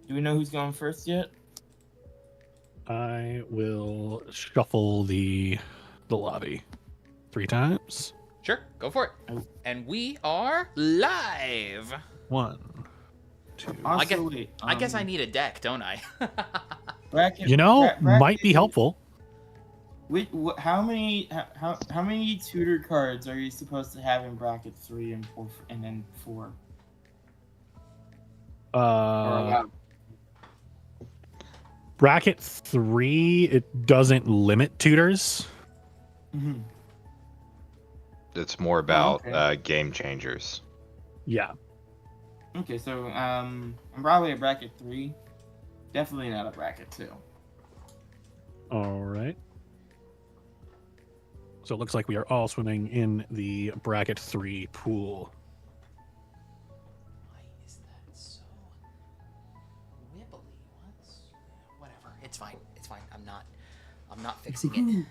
Do we know who's going first yet? I will shuffle the lobby 3 times. Sure, go for it. And we are live. 1, 2. Also, I guess I need a deck, don't I? bracket. Might be helpful. How many tutor cards are you supposed to have in bracket 3 and 4, and then 4? Bracket 3, it doesn't limit tutors. Mm-hmm. It's more about game changers. Yeah. Okay, so I'm probably a bracket 3. Definitely not a bracket 2. All right. So it looks like we are all swimming in the bracket 3 pool. Why is that so wibbly? Whatever. It's fine. It's fine. I'm not fixing it.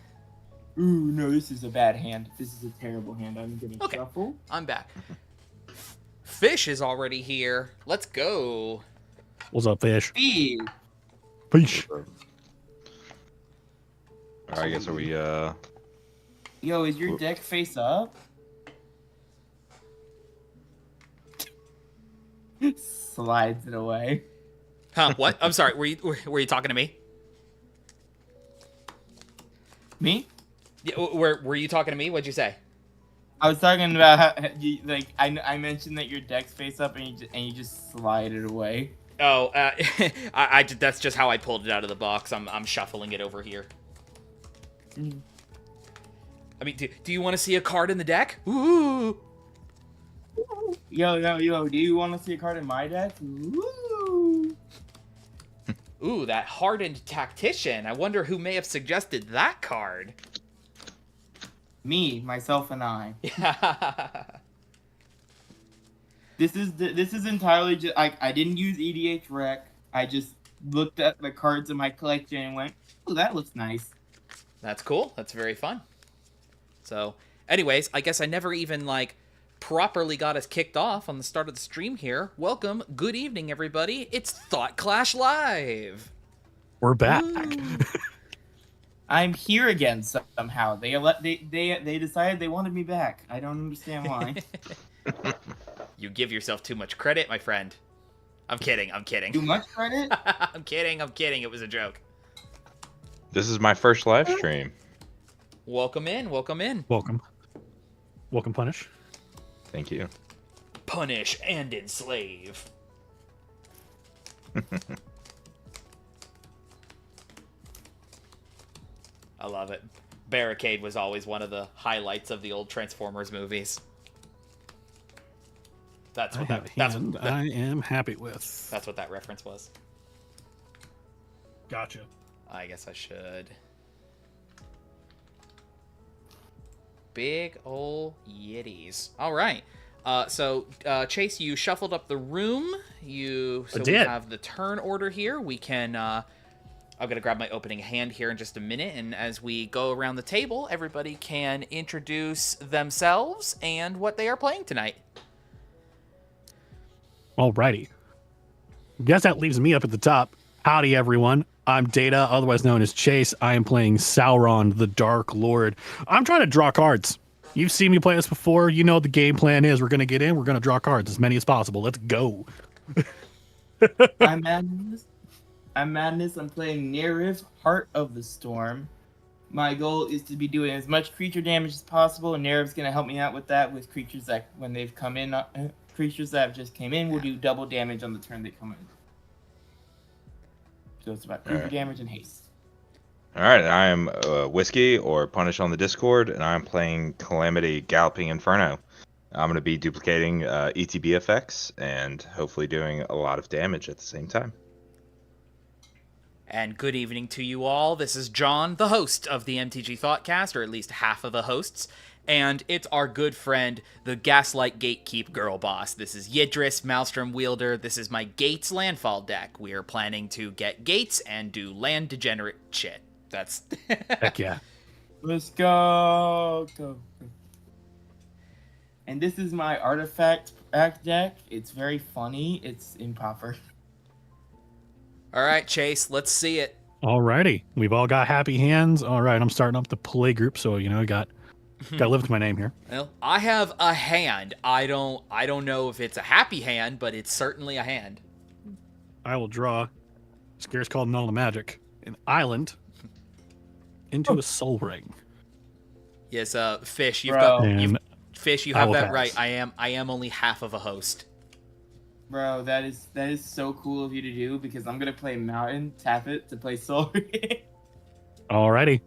Ooh, no, this is a bad hand. This is a terrible hand. I'm gonna shuffle. I'm back. Fish is already here. Let's go. What's up, Fish? Fish. Fish. I guess are we Yo, is your deck face up? Slides it away. Huh? What? I'm sorry. Were you talking to me? Me? Yeah, were you talking to me? What'd you say? I was talking about how you, I mentioned that your deck's face up and you just slide it away. Oh, I that's just how I pulled it out of the box. I'm shuffling it over here. Mm. I mean, do you want to see a card in the deck? Ooh. Yo, do you want to see a card in my deck? Ooh. Ooh, that hardened tactician. I wonder who may have suggested that card. Me, myself, and I. This is entirely just I didn't use EDH Rec. I just looked at the cards in my collection and went, "Oh, that looks nice." That's cool. That's very fun. So, anyways, I guess I never even properly got us kicked off on the start of the stream here. Welcome, good evening, everybody. It's Thoughtclash Live. We're back. I'm here again somehow. They decided they wanted me back. I don't understand why. You give yourself too much credit, my friend. I'm kidding. Too much credit? I'm kidding. It was a joke. This is my first live stream. Welcome in. Welcome, Punish. Thank you. Punish and enslave. I love it. Barricade was always one of the highlights of the old Transformers movies. That's what I am happy with. That's what that reference was. Gotcha. I guess I should. Big ol' Yetis. All right. So Chase, you shuffled up the room. We have the turn order here. We can. I'm gonna grab my opening hand here in just a minute, and as we go around the table, everybody can introduce themselves and what they are playing tonight. Alrighty. Guess that leaves me up at the top. Howdy, everyone. I'm Data, otherwise known as Chase. I am playing Sauron, the Dark Lord. I'm trying to draw cards. You've seen me play this before. You know what the game plan is. We're going to get in. We're going to draw cards, as many as possible. Let's go. I'm Madness. I'm playing Nerif, Heart of the Storm. My goal is to be doing as much creature damage as possible, and Nerif's going to help me out with that with creatures that, when they've come in, creatures that have just came in will do double damage on the turn they come in. So it's about creature damage and haste. Alright, I am Whiskey, or Punish on the Discord, and I'm playing Calamity Galloping Inferno. I'm going to be duplicating ETB effects, and hopefully doing a lot of damage at the same time. And good evening to you all. This is John, the host of the MTG Thoughtcast, or at least half of the hosts. And it's our good friend, the Gaslight Gatekeep Girl Boss. This is Yidris, Maelstrom Wielder. This is my Gates Landfall deck. We are planning to get Gates and do land degenerate shit. That's... Heck yeah. Let's go. And this is my Artifact deck. It's very funny. It's improper. All right, Chase, let's see it. Alrighty. We've all got happy hands. All right, I'm starting up the play group, so got to live with my name here. Well, I have a hand. I don't know if it's a happy hand, but it's certainly a hand. I will draw. Scare's called Null of Magic. An island into a soul ring. Yes, Fish, you've Bro. got Fish, you have that pass. right. I am only half of a host. Bro, that is so cool of you to do because I'm gonna play Mountain, tap it to play Soul Ring. Alrighty.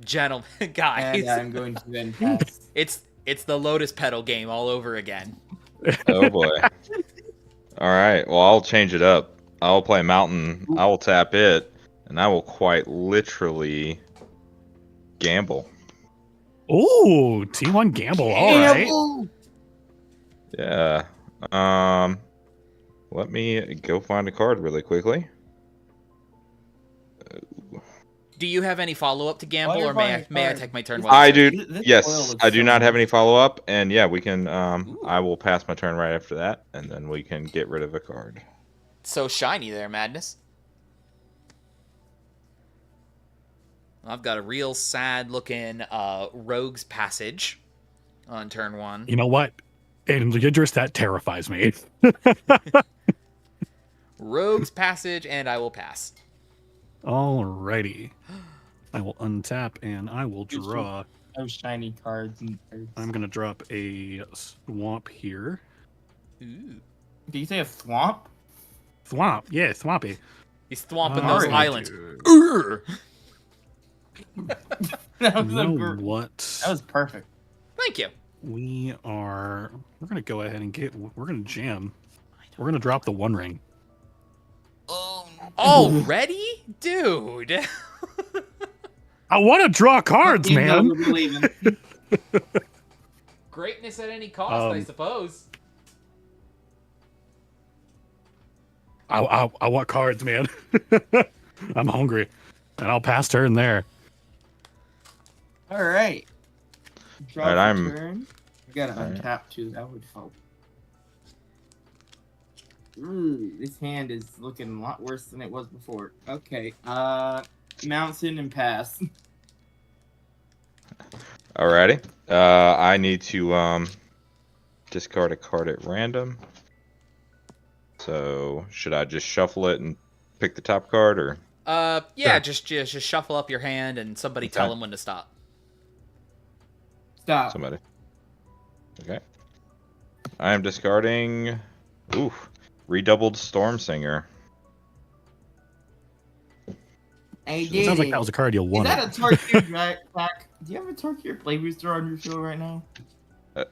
Gentlemen, guys. And I'm going to then pass. It's the Lotus Petal game all over again. Oh boy. All right. Well, I'll change it up. I'll play Mountain. I will tap it, and I will quite literally gamble. Ooh, T1 gamble. All right. Gamble! Yeah. Let me go find a card really quickly. Do you have any follow up to gamble, While or you're may I finding take my turn? I do. do. This oil Yes, looks I do so not have good. any follow up, and yeah, we can. Ooh. I will pass my turn right after that, and then we can get rid of a card. So shiny there, Madness. I've got a real sad looking Rogue's Passage on turn 1. You know what? In Yidris, that terrifies me. Rogue's Passage, and I will pass. Alrighty. I will untap and I will draw. No shiny cards. And I'm going to drop a swamp here. Ooh. Did you say a swamp? Swamp. Yeah, swampy. He's thwomping All those right. islands. Urgh. That You was, know what? that was perfect. Thank you. We're going to go ahead and we're going to jam. We're going to drop the One Ring. Already? Dude. I want to draw cards, Even though man. we're leaving. Greatness at any cost, I suppose. I want cards, man. I'm hungry. And I'll pass turn there. All right. Draw All right, for turn. You gotta untap too. That would help. Ooh, this hand is looking a lot worse than it was before. Okay. Mountain and pass. Alrighty. I need to discard a card at random. So should I just shuffle it and pick the top card, or? Yeah, Sure. just shuffle up your hand and somebody Okay. tell him when to stop. Stop. Somebody. Okay. I am discarding. Oof. Redoubled Storm Singer. Hey, It sounds like that was a card you'll Is want. that a Tarkir pack? Do you have a Tarkir Play Booster on your show right now?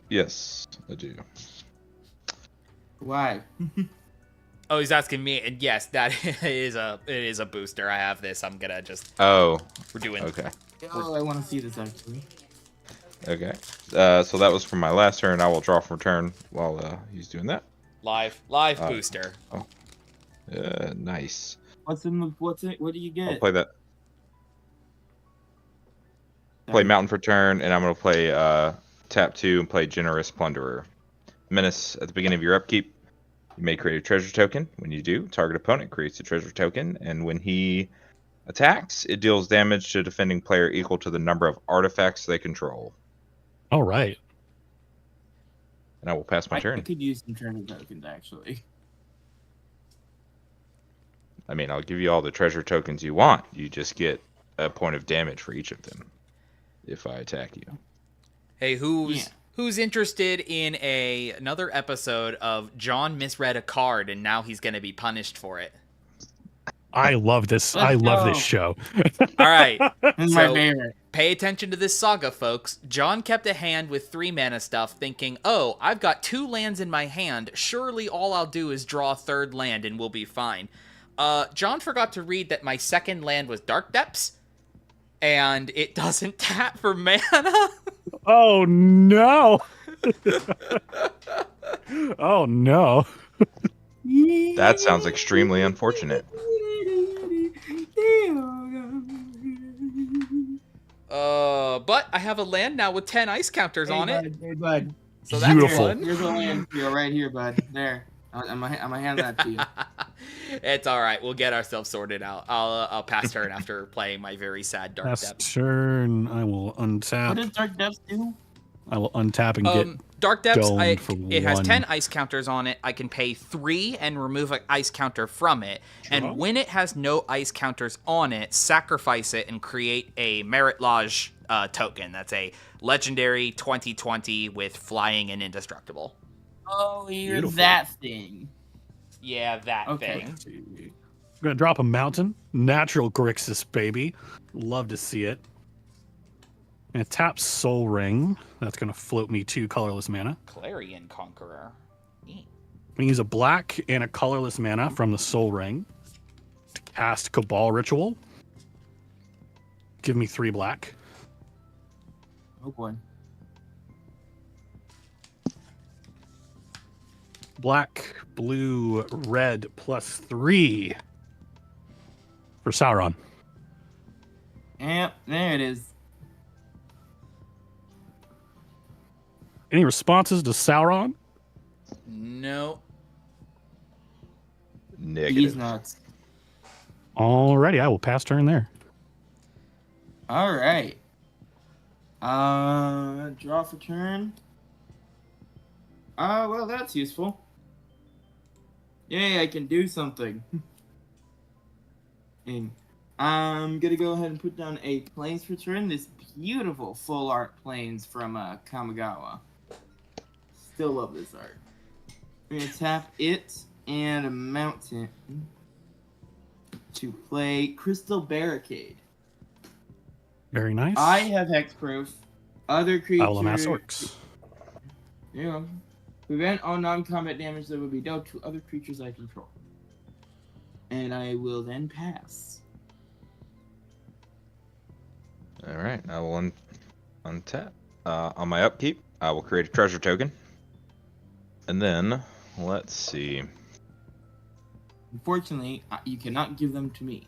Yes, I do. Why? Oh, he's asking me, and yes, that is a booster. I have this. I'm gonna just Oh, we're doing. okay. Oh, I want to see this actually. Okay. So that was from my last turn. I will draw from turn while he's doing that. Live booster. Nice. What do you I'll get? play that. Play Mountain for turn, and I'm going to play tap 2 and play Generous Plunderer. Menace at the beginning of your upkeep. You may create a treasure token. When you do, target opponent creates a treasure token, and when he attacks, it deals damage to a defending player equal to the number of artifacts they control. All right. And I will pass my I turn. could use some treasure tokens actually. I mean, I'll give you all the treasure tokens you want. You just get a point of damage for each of them if I attack you. Hey, who's interested in another episode of John misread a card and now he's gonna be punished for it? I love this. I love this show. All right. This is So- my favorite. Pay attention to this saga, folks. John kept a hand with 3 mana stuff, thinking, oh, I've got 2 lands in my hand. Surely all I'll do is draw a 3rd land and we'll be fine. John forgot to read that my 2nd land was Dark Depths, and it doesn't tap for mana. Oh, no. Oh, no. That sounds extremely unfortunate. But I have a land now with 10 ice counters on it. Hey, bud. So that's Beautiful. fun. Here's a land for you right here, bud. There. I'm gonna hand that to you. It's all right. We'll get ourselves sorted out. I'll pass turn after playing my very sad Dark Last Depths. turn, I will What untap. does Dark Depths do? I will untap and get Dark Depths, domed for it has one. 10 ice counters on it. I can pay 3 and remove an ice counter from it. And when it has no ice counters on it, sacrifice it and create a Merit Lodge token. That's a legendary 2020 with flying and indestructible. Oh, you're Beautiful. that thing. Yeah, that Okay. thing. I'm gonna drop a mountain. Natural Grixis, baby. Love to see it. And tap Soul Ring. That's gonna float me 2 colorless mana. Clarion Conqueror. Neat. I'm gonna use a black and a colorless mana from the Soul Ring to cast Cabal Ritual. Give me 3 black. Oh boy. Black, blue, red, +3 for Sauron. Yep, there it is. Any responses to Sauron? No. He's Negative. nuts. Alrighty, I will pass turn there. All right. Draw for turn. Well, that's useful. Yay, I can do something. And I'm gonna go ahead and put down a Plains for turn. This beautiful full art Plains from Kamigawa. Still love this art. I'm gonna tap it and a mountain to play Crystal Barricade. Very nice. I have hexproof. Other creatures. Alamass Orcs. Yeah. Prevent all non-combat damage that would be dealt to other creatures I control. And I will then pass. All right, I will untap. On my upkeep, I will create a treasure token. And then, let's see. Unfortunately, you cannot give them to me.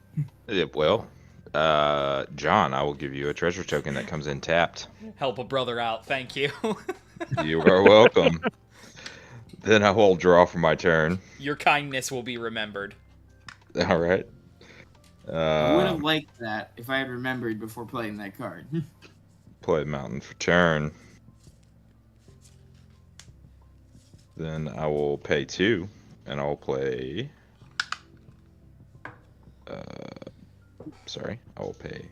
Well, John, I will give you a treasure token that comes in tapped. Help a brother out. Thank you. You are welcome. Then I will draw for my turn. Your kindness will be remembered. All right. I would have liked that if I had remembered before playing that card. Play Mountain for turn. Then I will pay 2, and I will play. Sorry, I will pay.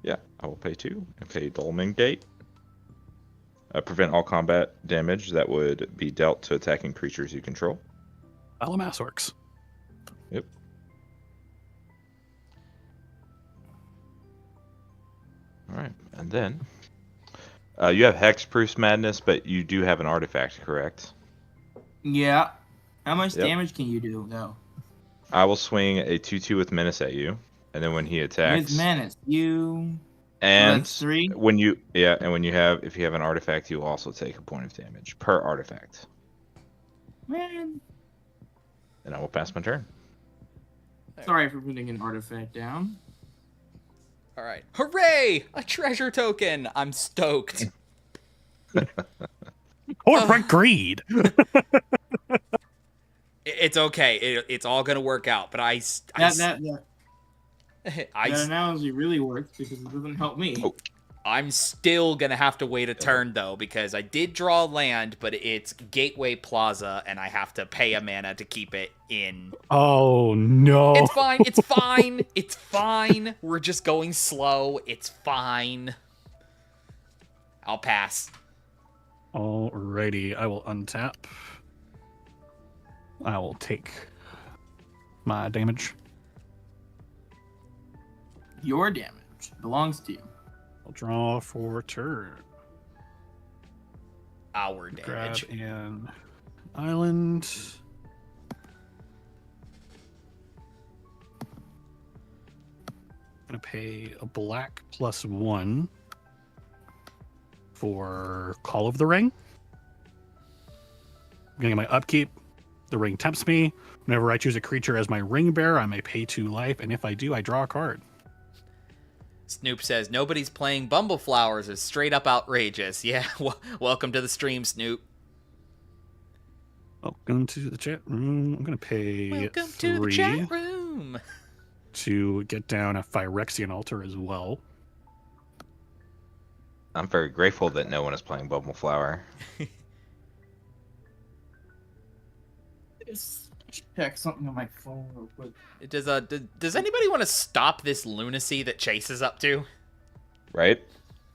Yeah, I will pay 2 and pay Dolmen Gate. Prevent all combat damage that would be dealt to attacking creatures you control. Alamass Orcs. Yep. All right, and then you have Hexproof Madness, but you do have an artifact, correct? Yeah. How much Yep. damage can you do, though? I will swing a 2/2 with Menace at you, and then when he attacks, With Menace, you... and that's 3? when you if you have an artifact, you also take a point of damage per artifact. Man. And I will pass my turn. Sorry for putting an artifact down. All right. Hooray! A treasure token. I'm stoked. Corporate greed. It's okay. It's all gonna work out. But That analogy really works because it doesn't help me. Oh. I'm still gonna have to wait a turn though, because I did draw land, but it's Gateway Plaza, and I have to pay a mana to keep it in. Oh no. It's fine. It's fine. It's fine. We're just going slow. It's fine. I'll pass. Alrighty, I will untap. I will take my damage. Your damage belongs to you. I'll draw for turn. Our Grab damage. an island. Gonna pay a black +1 for Call of the Ring. I'm gonna get my upkeep. The ring tempts me. Whenever I choose a creature as my ring bearer, I may pay 2 life, and if I do, I draw a card. Snoop says, nobody's playing Bumbleflowers is straight up outrageous. Yeah, welcome to the stream, Snoop. Welcome to the chat room. I'm going to pay Welcome 3 to the chat room. to get down a Phyrexian altar as well. I'm very grateful that no one is playing Bubble Flower. Just check something on my phone real quick. Does anybody want to stop this lunacy that Chase is up to? Right?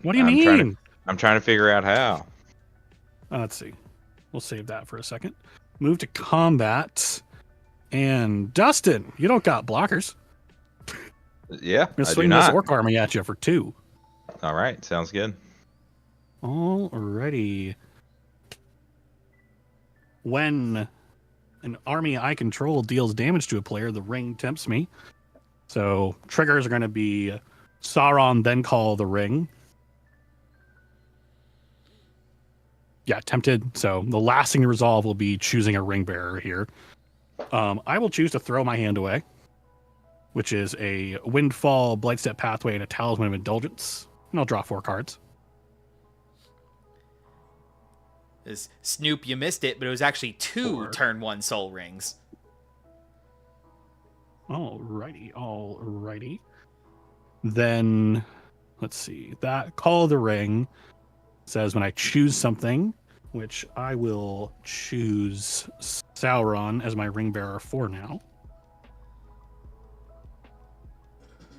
What do you I'm mean? I'm trying to figure out how. Let's see. We'll save that for a second. Move to combat. And Dustin, you don't got blockers. Yeah, I'm going to I do swing this not. orc army at you for 2. All right, sounds good. Alrighty. When an army I control deals damage to a player, the ring tempts me. So triggers are going to be Sauron, then call the ring. Yeah, tempted. So the lasting resolve will be choosing a ring bearer here. I will choose to throw my hand away, which is a Windfall, Blightstep Pathway, and a Talisman of Indulgence. And I'll draw 4 cards. Snoop, you missed it, but it was actually 2 4. turn 1 soul rings. Alrighty. Then, let's see. That Call of the Ring says when I choose something, which I will choose Sauron as my ring bearer for now.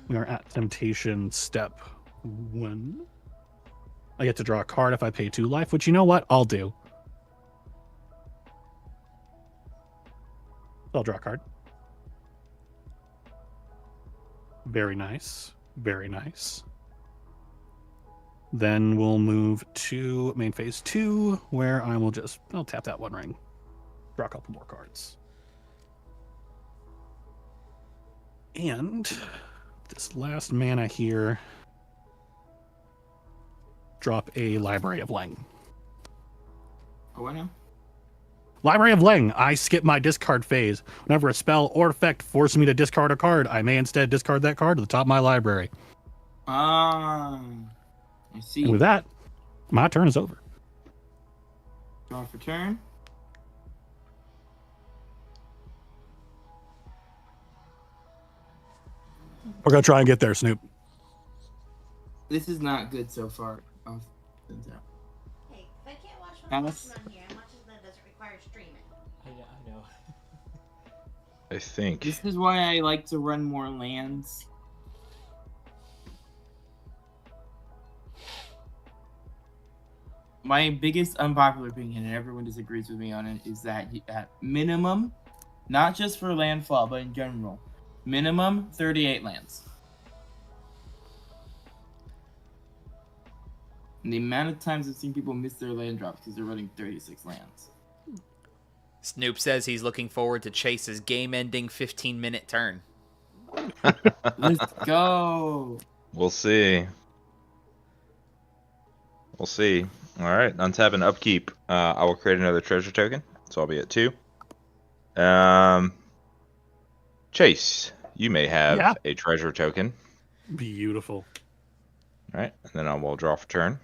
We are at Temptation step 1. I get to draw a card if I pay 2 life, which you know what? I'll do. I'll draw a card. Very nice. Very nice. Then we'll move to main phase 2, where I'll tap that 1 ring. Draw a couple more cards. And this last mana here, drop a Library of Leng. Oh, what now? Library of Leng. I skip my discard phase. Whenever a spell or effect forces me to discard a card, I may instead discard that card to the top of my library. I see. And with that, my turn is over. Draw for turn. We're going to try and get there, Snoop. This is not good so far. Oh, turns out. Hey, if I can't watch my Alice? on here, I'm watching that doesn't require streaming. I know. I think. This is why I like to run more lands. My biggest unpopular opinion, and everyone disagrees with me on it, is that at minimum, not just for landfall, but in general, minimum 38 lands. And the amount of times I've seen people miss their land drops because they're running 36 lands. Snoop says he's looking forward to Chase's game-ending 15-minute turn. Let's go! We'll see. We'll see. All right, untap and upkeep. I will create another treasure token, so I'll be at 2. Chase, you may have a treasure token. Beautiful. All right, and then I will draw for turn.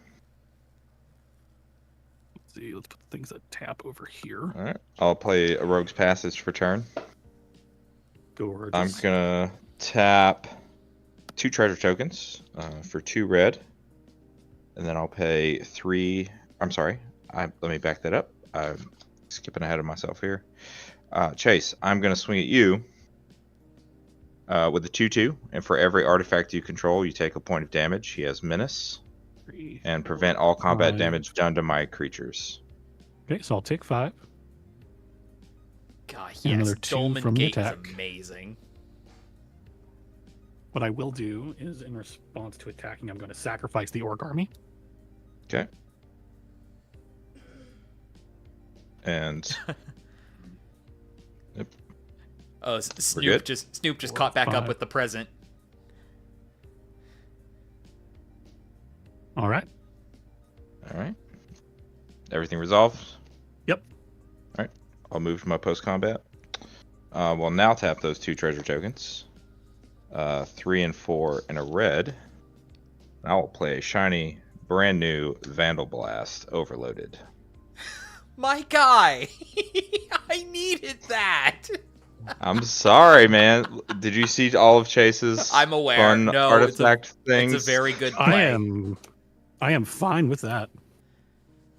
Let's see. Let's put the things that tap over here. All right, I'll play a Rogue's Passage for turn. Gorgeous. I'm gonna tap 2 treasure tokens for 2 red. And then I'll pay 3. I'm sorry. Let me back that up. I'm skipping ahead of myself here. Chase, I'm going to swing at you with a 2/2. And for every artifact you control, you take a point of damage. He has Menace. 3, And prevent all combat 5. damage done to my creatures. Okay, so I'll take 5. God, yes, Another 2 Dolmen from the Gate is attack. amazing. What I will do is, in response to attacking, I'm going to sacrifice the orc army. Okay. And Oh, good? Snoop just 4, caught back up 5. with the present. All right. all right. Everything resolved? Yep. All right. I'll move to my post-combat. We'll now tap those 2 treasure tokens. 3 and 4 and a red. I will play a shiny, brand new Vandal Blast overloaded. My guy! I needed that. I'm sorry, man. Did you see all of Chase's I'm aware. fun No, artifact things? It's a very good play. I am fine with that.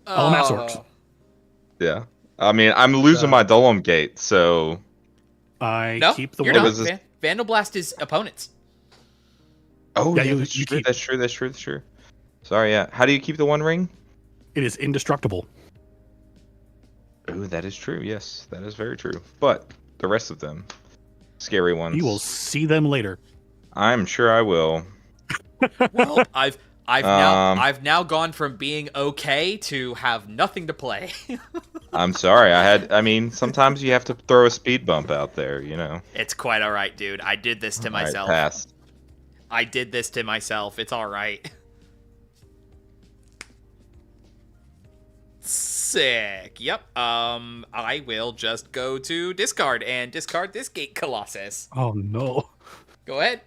All mass orcs. Yeah. I mean, I'm losing my Dolom Gate, so... Keep the you're one. not. Vandal Blast is opponents. Oh, Yeah, yeah, that's true. Sorry, yeah. How do you keep the one ring? It is indestructible. Oh, that is true. Yes, that is very true. But the rest of them, scary ones. You will see them later. I'm sure I will. Well, I've now gone from being okay to have nothing to play. I'm sorry. I mean, sometimes you have to throw a speed bump out there, you know. It's quite all right, dude. I did this to myself. Pass. I did this to myself. It's all right. Sick. Yep. I will just go to discard and discard this Gate Colossus. Oh no. Go ahead.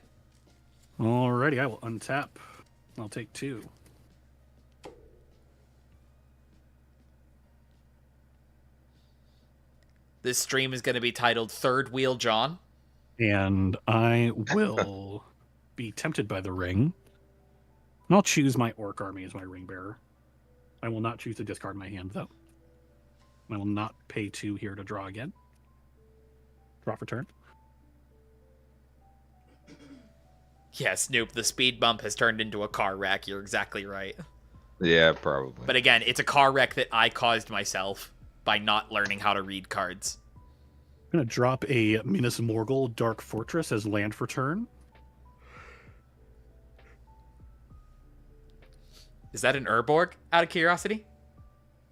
Alrighty, I will untap. I'll take 2. This stream is going to be titled Third Wheel John. And I will be tempted by the ring. And I'll choose my orc army as my ring bearer. I will not choose to discard my hand, though. I will not pay 2 here to draw again. Draw for turn. Yeah, Snoop, the speed bump has turned into a car wreck. You're exactly right. Yeah, probably. But again, it's a car wreck that I caused myself by not learning how to read cards. I'm going to drop a Minas Morgul Dark Fortress as land for turn. Is that an Urborg, out of curiosity?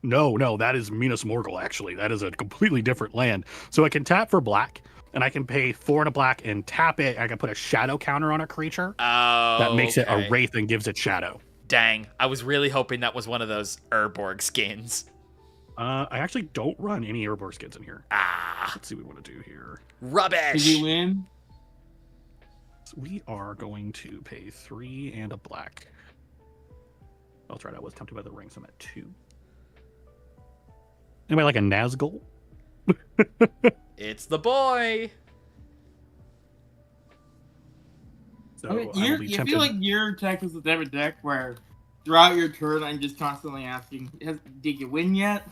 No, that is Minas Morgul, actually. That is a completely different land. So I can tap for black, and I can pay 4 and a black and tap it. I can put a shadow counter on a creature. Oh, that makes it a wraith and gives it shadow. Dang, I was really hoping that was one of those Urborg skins. I actually don't run any Urborg skins in here. Ah. Let's see what we want to do here. Rubbish! Did you win? So we are going to pay 3 and a black. Oh, that's right, I was tempted by the ring, so I'm at 2. Anybody like a Nazgul? It's the boy! So I mean, I will be you tempted. feel like your deck is the type of deck where throughout your turn, I'm just constantly asking, did you win yet?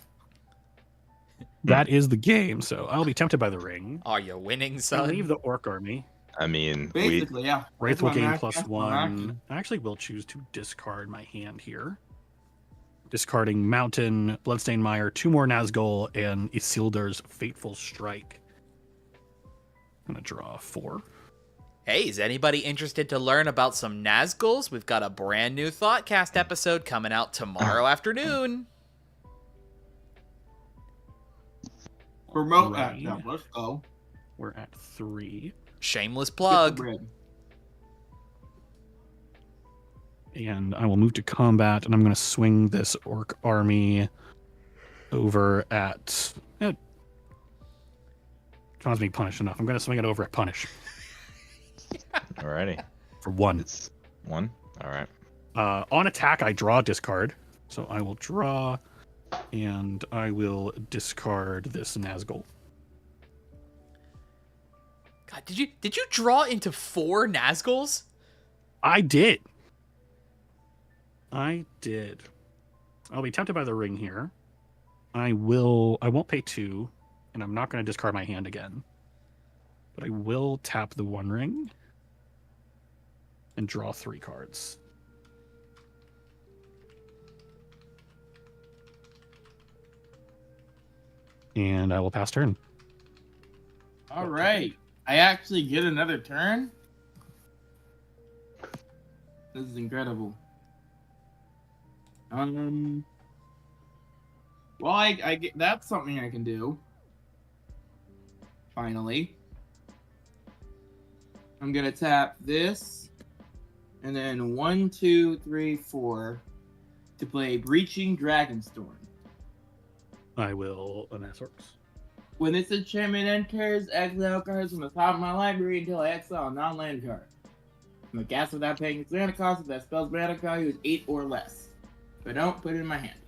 That is the game, so I'll be tempted by the ring. Are you winning, I son? leave the orc army. I mean, Basically, yeah. Wraith That's will what gain I'm plus asking. 1. I actually will choose to discard my hand here. Discarding Mountain, Bloodstained Mire, 2 more Nazgul, and Isildur's Fateful Strike. I'm going to draw 4. Hey, is anybody interested to learn about some Nazguls? We've got a brand new Thoughtcast episode coming out tomorrow afternoon. Remote Right. yeah, let's go. We're at 3. Shameless Get the plug. bread. And I will move to combat, and I'm going to swing this orc army over at... John's being punished enough. I'm going to swing it over at Punish. alrighty. For 1. It's 1. All right. On attack, I draw discard. So I will draw, and I will discard this Nazgul. God, did you draw into 4 Nazguls? I did. I'll be tempted by the ring here. I won't pay 2, and I'm not going to discard my hand again. But I will tap the 1 ring and draw 3 cards. And I will pass turn. All right. I actually get another turn? This is incredible. Well, I get that's something I can do. Finally. I'm gonna tap this, and then 1, 2, 3, 4 to play Breaching Dragonstorm. I will amass orcs. When this enchantment enters, exile cards from the top of my library until I exile a non-land card. I'm gonna cast without paying its mana cost if that spell's mana value is 8 or less. If I don't, put it in my hand.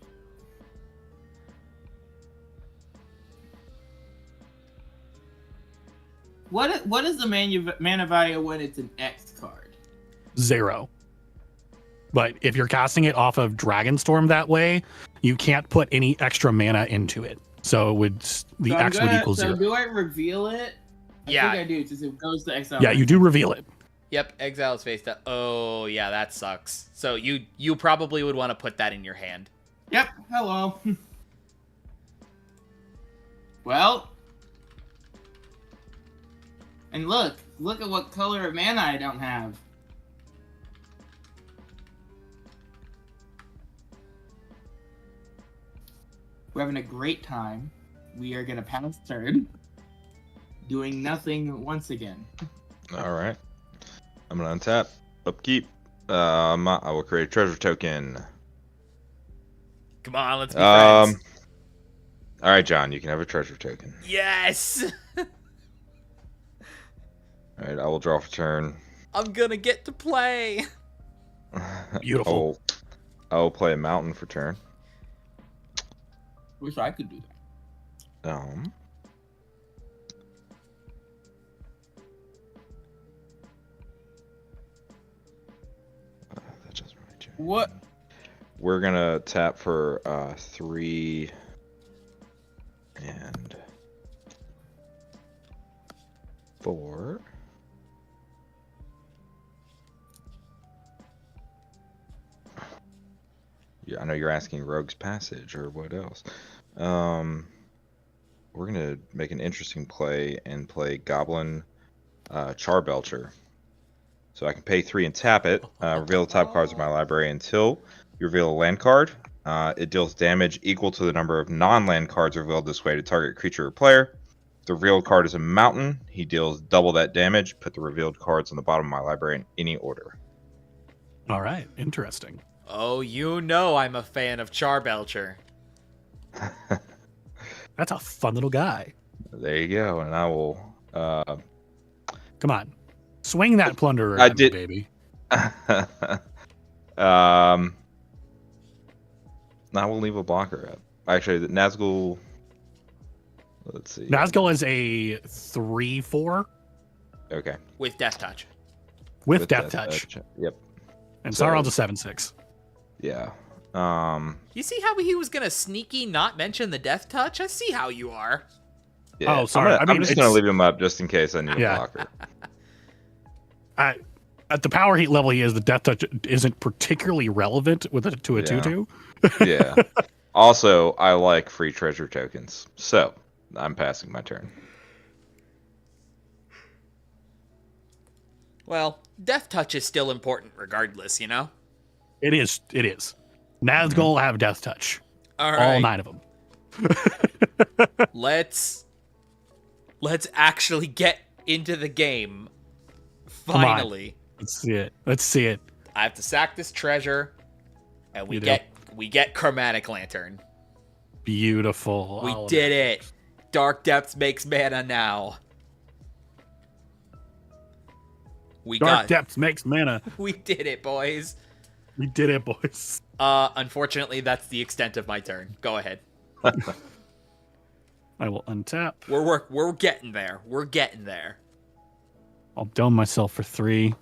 What is the mana value when it's an X card? 0. But if you're casting it off of Dragonstorm that way, you can't put any extra mana into it. So it would the So X would equal 0. So do I reveal it? Yeah. I think I do, since it goes to exile. Yeah, you do reveal it. Yep, exile is face up. Oh, yeah, that sucks. So you probably would want to put that in your hand. Yep. Hello. Well. And look at what color of mana I don't have. We're having a great time. We are gonna pass turn, doing nothing once again. All right. I'm gonna untap, upkeep. I will create a treasure token. Come on, let's be friends. All right, John, you can have a treasure token. Yes! All right, I will draw for turn. I'm gonna get to play. Beautiful. I will play a mountain for turn. Wish I could do that. That doesn't really change. What? We're gonna tap for 3 and 4. Yeah, I know you're asking Rogue's Passage or what else. We're gonna make an interesting play and play Goblin Charbelcher. So I can pay 3 and tap it. Reveal the top cards of my library until you reveal a land card. It deals damage equal to the number of non-land cards revealed this way to target creature or player. If the revealed card is a mountain, he deals double that damage. Put the revealed cards on the bottom of my library in any order. All right, interesting. Oh, you know I'm a fan of Charbelcher. That's a fun little guy. There you go, and I will. Come on, swing that plunderer. I at me, did- baby. I will leave a blocker up. Actually, the Nazgul. Let's see. Nazgul is a 3/4 Okay. With Death Touch. with Death Touch, Yep. and So- Sauron's a 7/6. Yeah. You see how he was gonna sneaky not mention the Death Touch? I see how you are. Yeah. Oh, sorry. I'm just gonna leave him up just in case I need Yeah. a blocker. At the power heat level he is, the Death Touch isn't particularly relevant with it to a Yeah. 2/2. Yeah. Also, I like free treasure tokens, so I'm passing my turn. Well, Death Touch is still important regardless, you know? It is. It is. Nazgul have Death Touch. All All right. 9 of them. Let's actually get into the game. Come on. Finally. Let's see it. Let's see it. I have to sack this treasure, and we You do. get Chromatic Lantern. Beautiful. We All of did it. Dark Depths makes mana now. Dark Depths makes mana. We did it, boys. We did it, boys. Unfortunately, that's the extent of my turn. Go ahead. I will untap. We're getting there. We're getting there. I'll dome myself for 3.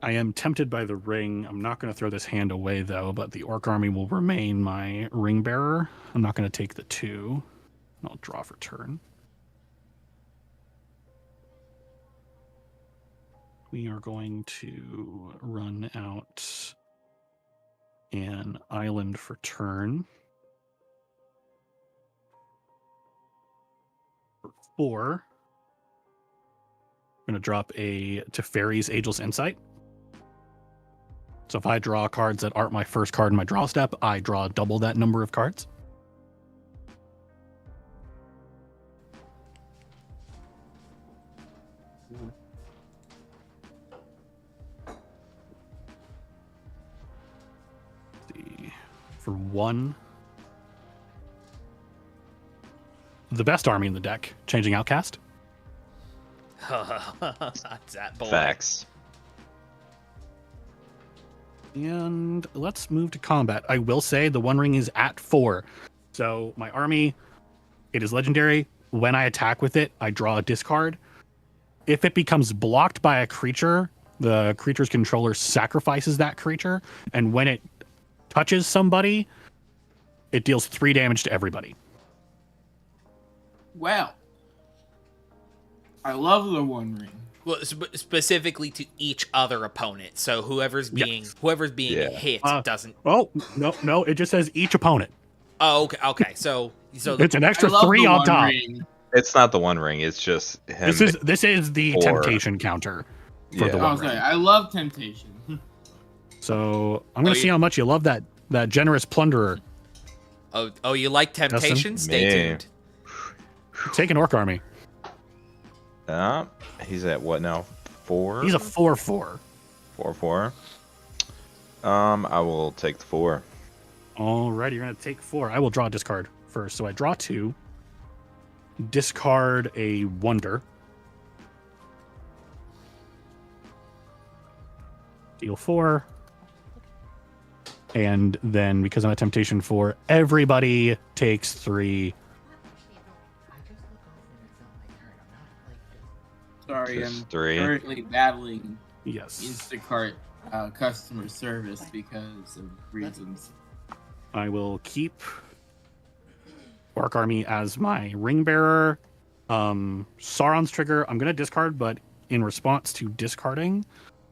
I am tempted by the ring. I'm not going to throw this hand away, though, but the Orc Army will remain my ring bearer. I'm not going to take the 2. I'll draw for turn. We are going to run out an island for turn. For 4, I'm going to drop a Teferi's Ageless Insight. So if I draw cards that aren't my first card in my draw step, I draw double that number of cards. For 1. The best army in the deck, changing Outcast. That's that boy. Facts. And let's move to combat. I will say the One Ring is at 4. So my army, it is legendary. When I attack with it, I draw a discard. If it becomes blocked by a creature, the creature's controller sacrifices that creature. And when it touches somebody, it deals 3 damage to everybody. Well, I love the One Ring. Well, specifically to each other opponent. So whoever's being Yeah. hit doesn't. Oh, no. It just says each opponent. Oh, okay. So It's an extra I love 3 the on One top. Ring. It's not the One Ring. It's just him. This is the 4. temptation counter for the Yeah. One Oh, sorry. Ring. I love Temptation. So I'm gonna see how much you love that generous plunderer. Oh, you like temptation? Stay Man. tuned. Take an orc army. He's at what now? 4? He's a 4/4. 4/4. I will take the 4. Alright, you're gonna take 4. I will draw a discard first. So I draw 2. Discard a wonder. Deal 4. And then because I'm a temptation 4, everybody takes 3. Sorry, Just I'm 3. currently battling Yes. Instacart customer service because of reasons. I will keep Orc Army as my ring bearer. Sauron's trigger, I'm going to discard, but in response to discarding,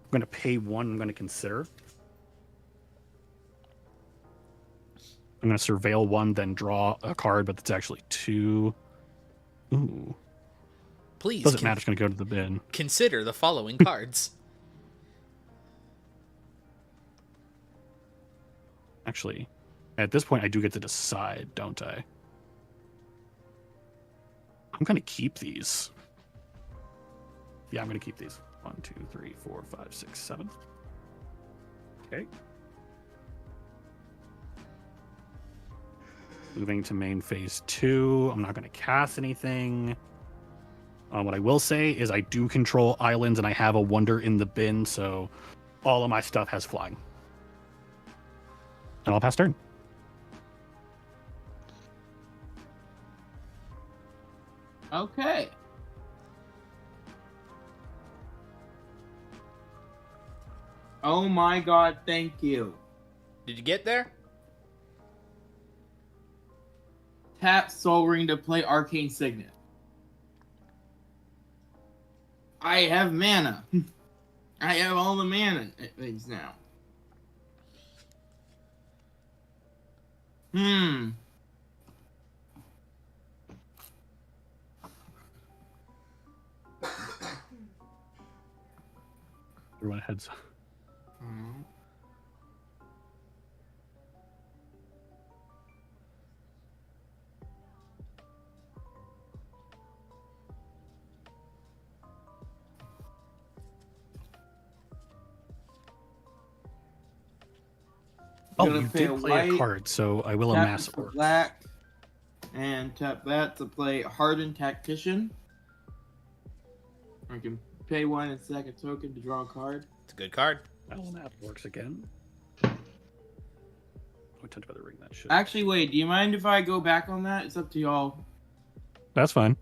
I'm going to pay 1. I'm going to consider. I'm going to surveil 1, then draw a card, but it's actually 2. Ooh. Please Doesn't matter. It's going to go to the bin. consider the following cards. Actually, at this point, I do get to decide, don't I? I'm going to keep these. Yeah, I'm going to keep these. 1, 2, 3, 4, 5, 6, 7. Okay. Moving to main phase 2. I'm not going to cast anything. What I will say is I do control islands and I have a wonder in the bin, so all of my stuff has flying. And I'll pass turn. Okay. Oh my god, thank you. Did you get there? Tap Soul Ring to play Arcane Signet. I have mana. I have all the mana things now. Everyone heads up. Oh, Gonna you pay did a play white, a card, so I will tap amass this for orcs. black, and tap that to play Hardened Tactician. I can pay 1 and sack a token to draw a card. It's a good card. I will amass orcs again. Oh, I touched by the ring that shit. Actually, wait, do you mind if I go back on that? It's up to y'all. That's fine.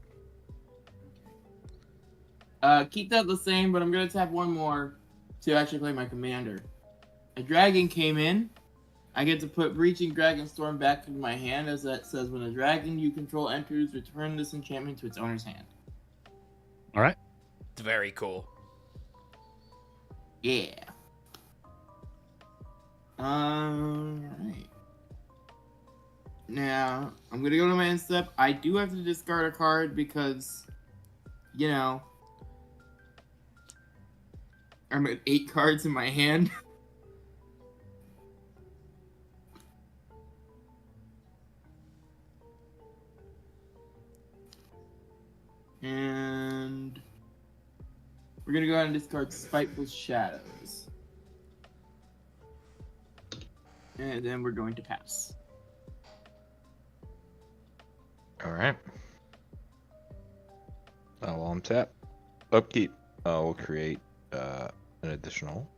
Keep that the same, but I'm gonna tap 1 more to actually play my commander. A dragon came in. I get to put Breaching Dragonstorm back in my hand, as that says when a dragon you control enters, return this enchantment to its owner's hand. All right. It's very cool. Yeah. Alright. Now, I'm gonna go to my end step. I do have to discard a card because, you know, I'm at 8 cards in my hand. And we're gonna go ahead and discard Spiteful Shadows. And then we're going to pass. Alright. I'll untap. Upkeep. We'll create an additional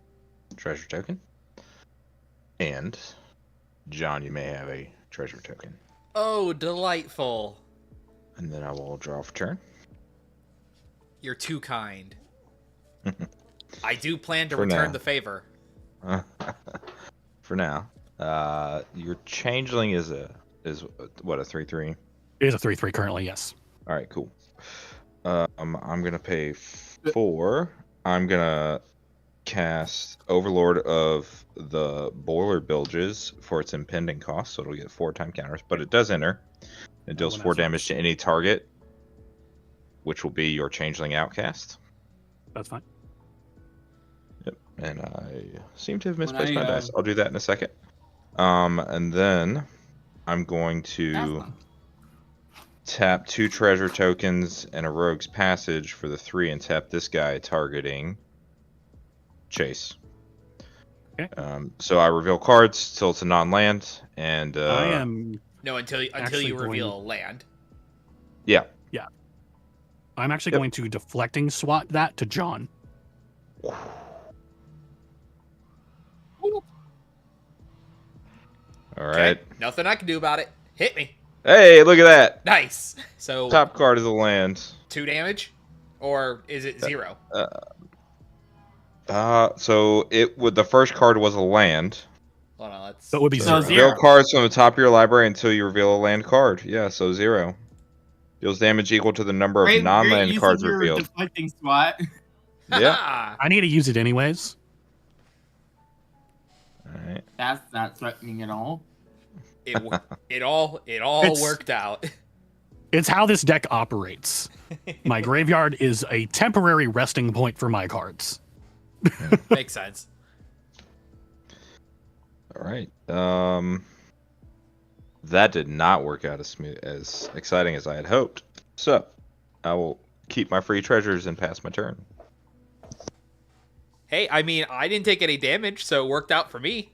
treasure token. And John, you may have a treasure token. Oh, delightful. And then I will draw for turn. You're too kind. I do plan to For return now. the favor. For now. Your changeling is what, a 3/3? It is a 3/3 currently, yes. All right, cool. I'm gonna pay 4. I'm gonna cast Overlord of the Boiler Bilges for its impending cost, so it'll get 4 time counters, but it does enter. It deals when 4 that damage to any target, which will be your changeling outcast. That's fine. Yep, and I seem to have When misplaced my I, dice. I'll do that in a second. And then I'm going That's to fun. tap 2 treasure tokens and a rogue's passage for the 3 and tap this guy targeting Chase. Okay. So I reveal cards till it's a non-land, and I am No, until Actually you reveal going- a land. yeah. I'm actually Yep. going to deflecting swat that to John. All right. Okay, nothing I can do about it. Hit me. Hey, look at that. Nice. So Top card is a land. 2 damage, or is it 0? So it would. The first card was a land. Hold on, let's. So it would be So 0. zero. Reveal cards from the top of your library until you reveal a land card. Yeah, so 0. Deals damage equal to the number of Great non-land use cards of your revealed. deflecting SWAT. Yeah. I need to use it anyways. Alright. That's not threatening at all. It all It's- worked out. It's how this deck operates. My graveyard is a temporary resting point for my cards. Makes sense. Alright. That did not work out as exciting as I had hoped. So, I will keep my free treasures and pass my turn. Hey, I mean, I didn't take any damage, so it worked out for me.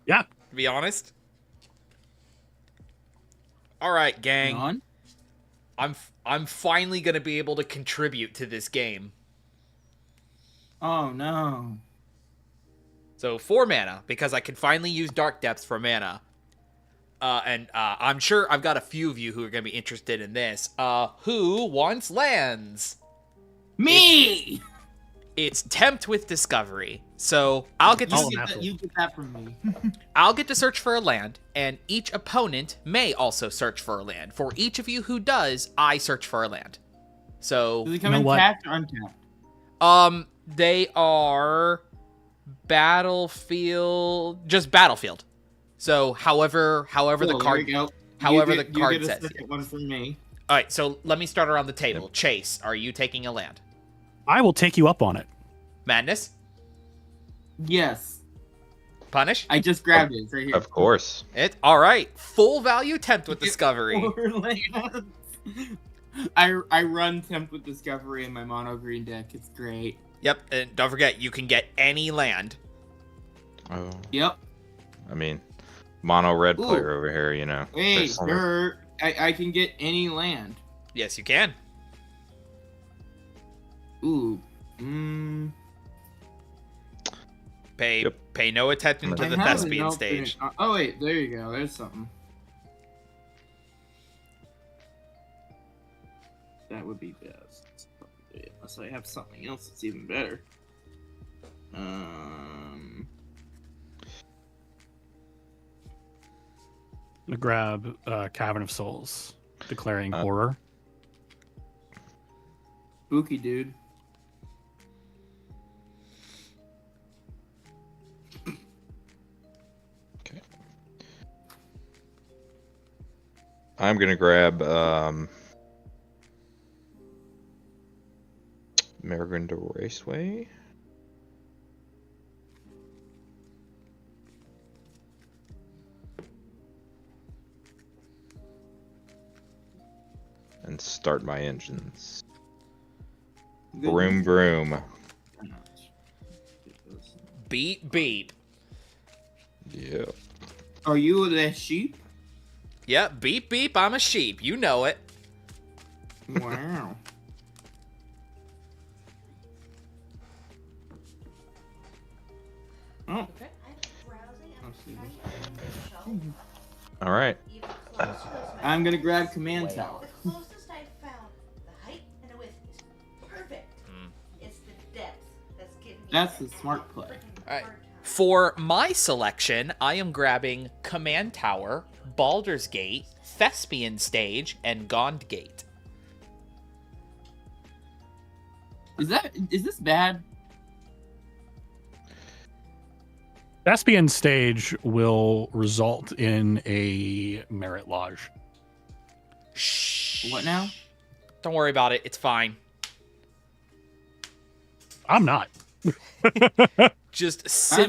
Yeah. To be honest. All right, gang. On? I'm finally gonna be able to contribute to this game. Oh no. So 4 mana, because I can finally use Dark Depths for mana. And I'm sure I've got a few of you who are gonna be interested in this. Who wants lands? Me! It's Tempt with Discovery. So I'll get to Oh, You get that from me. I'll get to search for a land, and each opponent may also search for a land. For each of you who does, I search for a land. So Does it come You know in what? tapped or untapped? they are just battlefield. So however the Cool, card there we go. however You the card get a says. second one from me. All right, so let me start around the table. Chase, are you taking a land? I will take you up on it. Madness? Yes. Punish? I just grabbed it. It's right here. Of course. It all right. Full value Tempt with Discovery. 4 lands. I run Tempt with Discovery in my mono green deck. It's great. Yep, and don't forget you can get any land. Oh, Yep. I mean, mono red Ooh. player over here, you know. Hey, There's only- I can get any land. Yes, you can. Ooh. Pay Yep. pay no attention to I the have an thespian alternate- stage. Oh wait, there you go. There's something. That would be best. Unless I have something else that's even better. I'm gonna grab Cavern of Souls, declaring horror. Spooky dude. Okay. I'm gonna grab Merrigan Raceway. And start my engines. Broom, broom. Beep beep. Yeah. Are you the sheep? Yep, beep beep. I'm a sheep. You know it. Wow. Oh, Okay, I'm browsing All right. Even close to those I'm gonna grab command tower. The closest I've found, the height and the width is perfect. It's the depth that's giving me That's that the smart play. freaking Alright. hard time. For my selection, I am grabbing Command Tower, Baldur's Gate, Thespian Stage, and Gond Gate. Is this bad? Thespian stage will result in a merit lodge. Shh. What now? Don't worry about it. It's fine. I'm not. Just I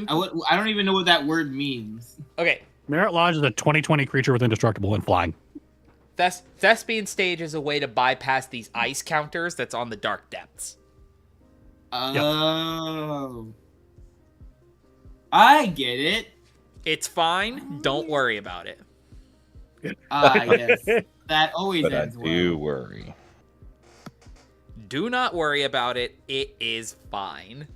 don't even know what that word means. Okay. Merit lodge is a 20/20 creature with indestructible and flying. Thespian Stage is a way to bypass these ice counters that's on the Dark Depths. Oh. I get it. It's fine. Don't worry about it. Yes. That always But I ends do well. worry. Do not worry about it. It is fine.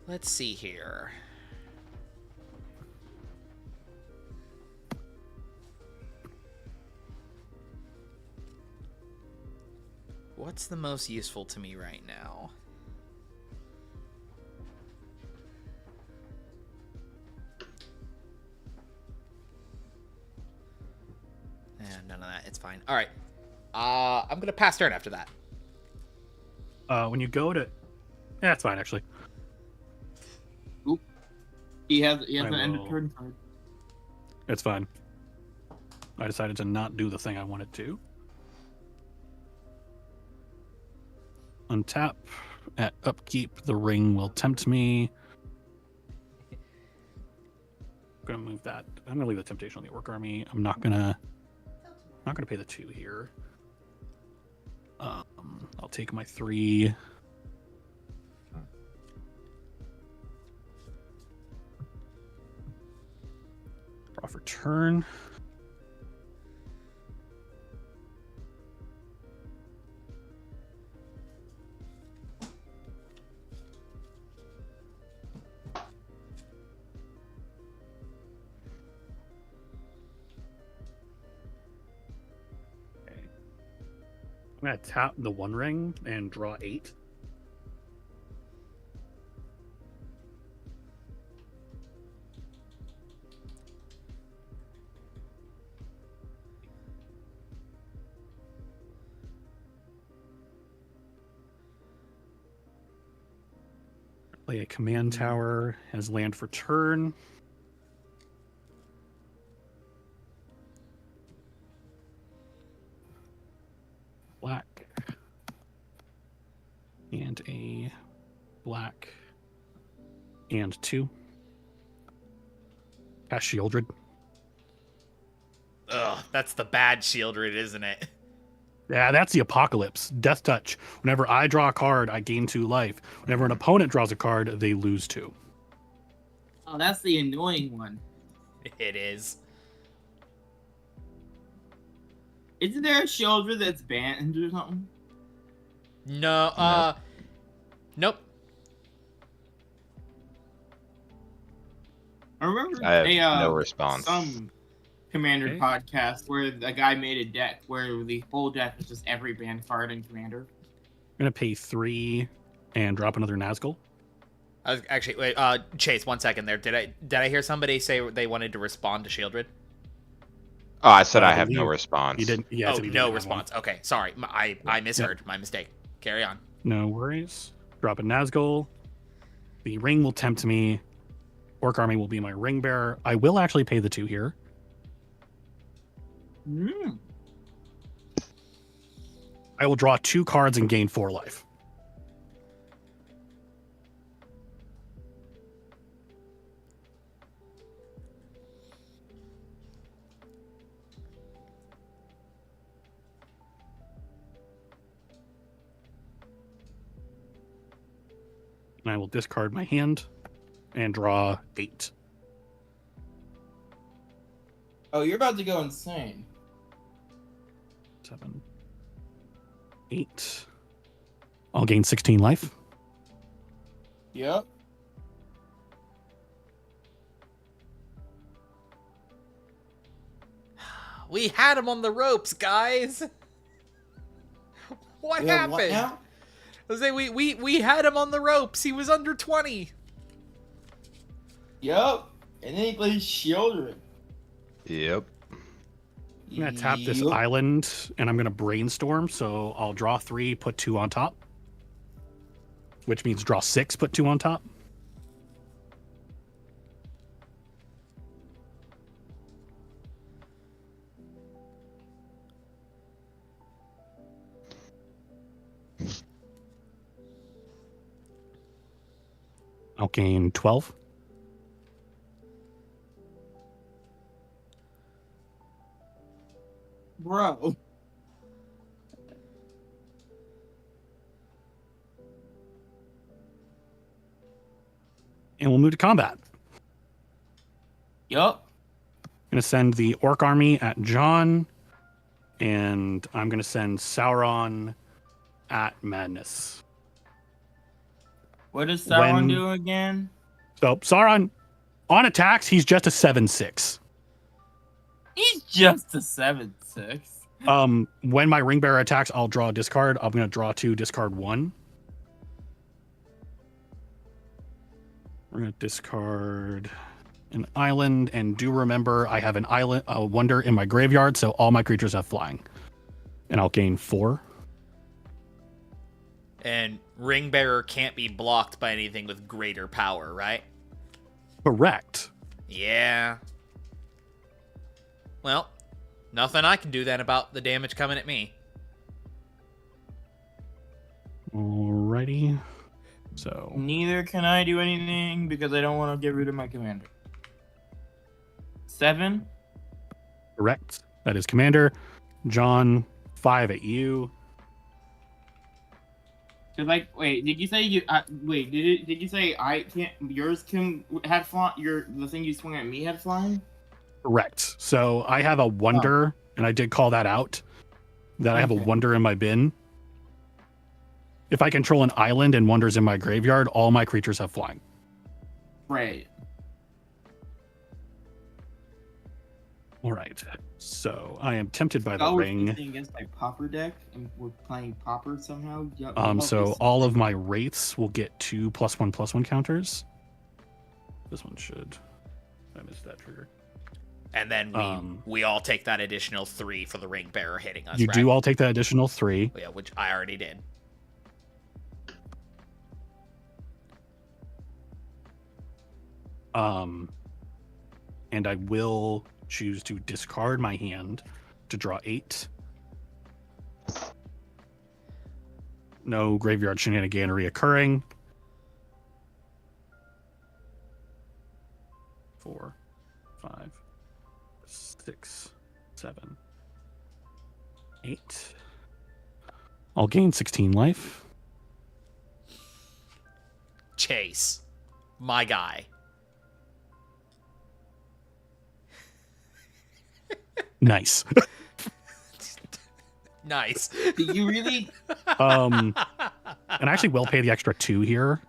Let's see here. What's the most useful to me right now? None of that. It's fine. All right. I'm gonna pass turn after that. When you go to, yeah, that's fine actually. He has I an end of will- turn card. It's fine. I decided to not do the thing I wanted to. Untap. At upkeep, the ring will tempt me. I'm gonna move that. I'm gonna leave the temptation on the orc army. I'm not gonna pay the 2 here. I'll take my 3. Draw for turn. I'm gonna tap the 1 ring and draw 8. Play a command tower as land for turn. Black. And a black. And 2. Cast Shieldred. Ugh, that's the bad Shieldred, isn't it? Yeah, that's the Apocalypse. Death Touch. Whenever I draw a card, I gain 2 life. Whenever an opponent draws a card, they lose 2. Oh, that's the annoying one. It is. Isn't there a shoulder that's banned or something? No, nope. I remember I have no response. some Commander Okay. podcast where a guy made a deck where the whole deck was just every banned card in Commander. I'm going to pay 3 and drop another Nazgul. I was actually wait. Chase, 1 second there. Did I hear somebody say they wanted to respond to Shieldred? Oh, I said I I have no believe response. You didn't. Yeah, Oh, so you no didn't have response. Okay, sorry. I misheard. My mistake. Carry on. one. No worries. Drop a Nazgul. The ring will tempt me. Orc Army will be my ring bearer. I will actually pay the 2 here. Mm. I will draw 2 cards and gain 4 life. And I will discard my hand and draw 8. Oh, you're about to go insane. 7. 8. I'll gain 16 life. Yep. We had him on the ropes, guys. What happened? What now? I was saying we had him on the ropes. He was under 20. Yep. And then he plays children. Yep. I'm going to tap this island, and I'm going to brainstorm, so I'll draw 3, put 2 on top. Which means draw 6, put 2 on top. I'll gain 12. Bro. And we'll move to combat. Yup. I'm going to send the Orc Army at John, and I'm going to send Sauron at Madness. What does Sauron do again? So Sauron, on attacks, he's just a 7/6. He's just a 7/6. When my ring bearer attacks, I'll draw a discard. I'm going to draw 2, discard 1. We're going to discard an island, and do remember I have an island, a wonder in my graveyard, so all my creatures have flying. And I'll gain 4. And Ring Bearer can't be blocked by anything with greater power, right? Correct. Yeah. Well, nothing I can do then about the damage coming at me. Alrighty. So Neither can I do anything because I don't want to get rid of my commander. 7. correct. That is Commander. John, 5 at you. Like, wait, did you say you? Wait, did you say I can't? Yours can had fly. The thing you swung at me had flying. Correct. So I have a wonder, and I did call that out. That I have a wonder in my bin. If I control an island and wonders in my graveyard, all my creatures have flying. Right. All right. So I am tempted by the Oh, ring. we're against my Pauper deck, and we're playing Pauper somehow. So all of my wraiths will get 2 +1/+1 counters. This one should. I missed that trigger. And then we all take that additional 3 for the Ring Bearer hitting us, You right? do all take that additional 3. Yeah, which I already did. And I will choose to discard my hand to draw 8. No graveyard shenaniganery occurring. 4, 5, 6, 7, 8. I'll gain 16 life. Chase. My guy. Nice. Nice. Do you really? And I actually will pay the extra 2 here.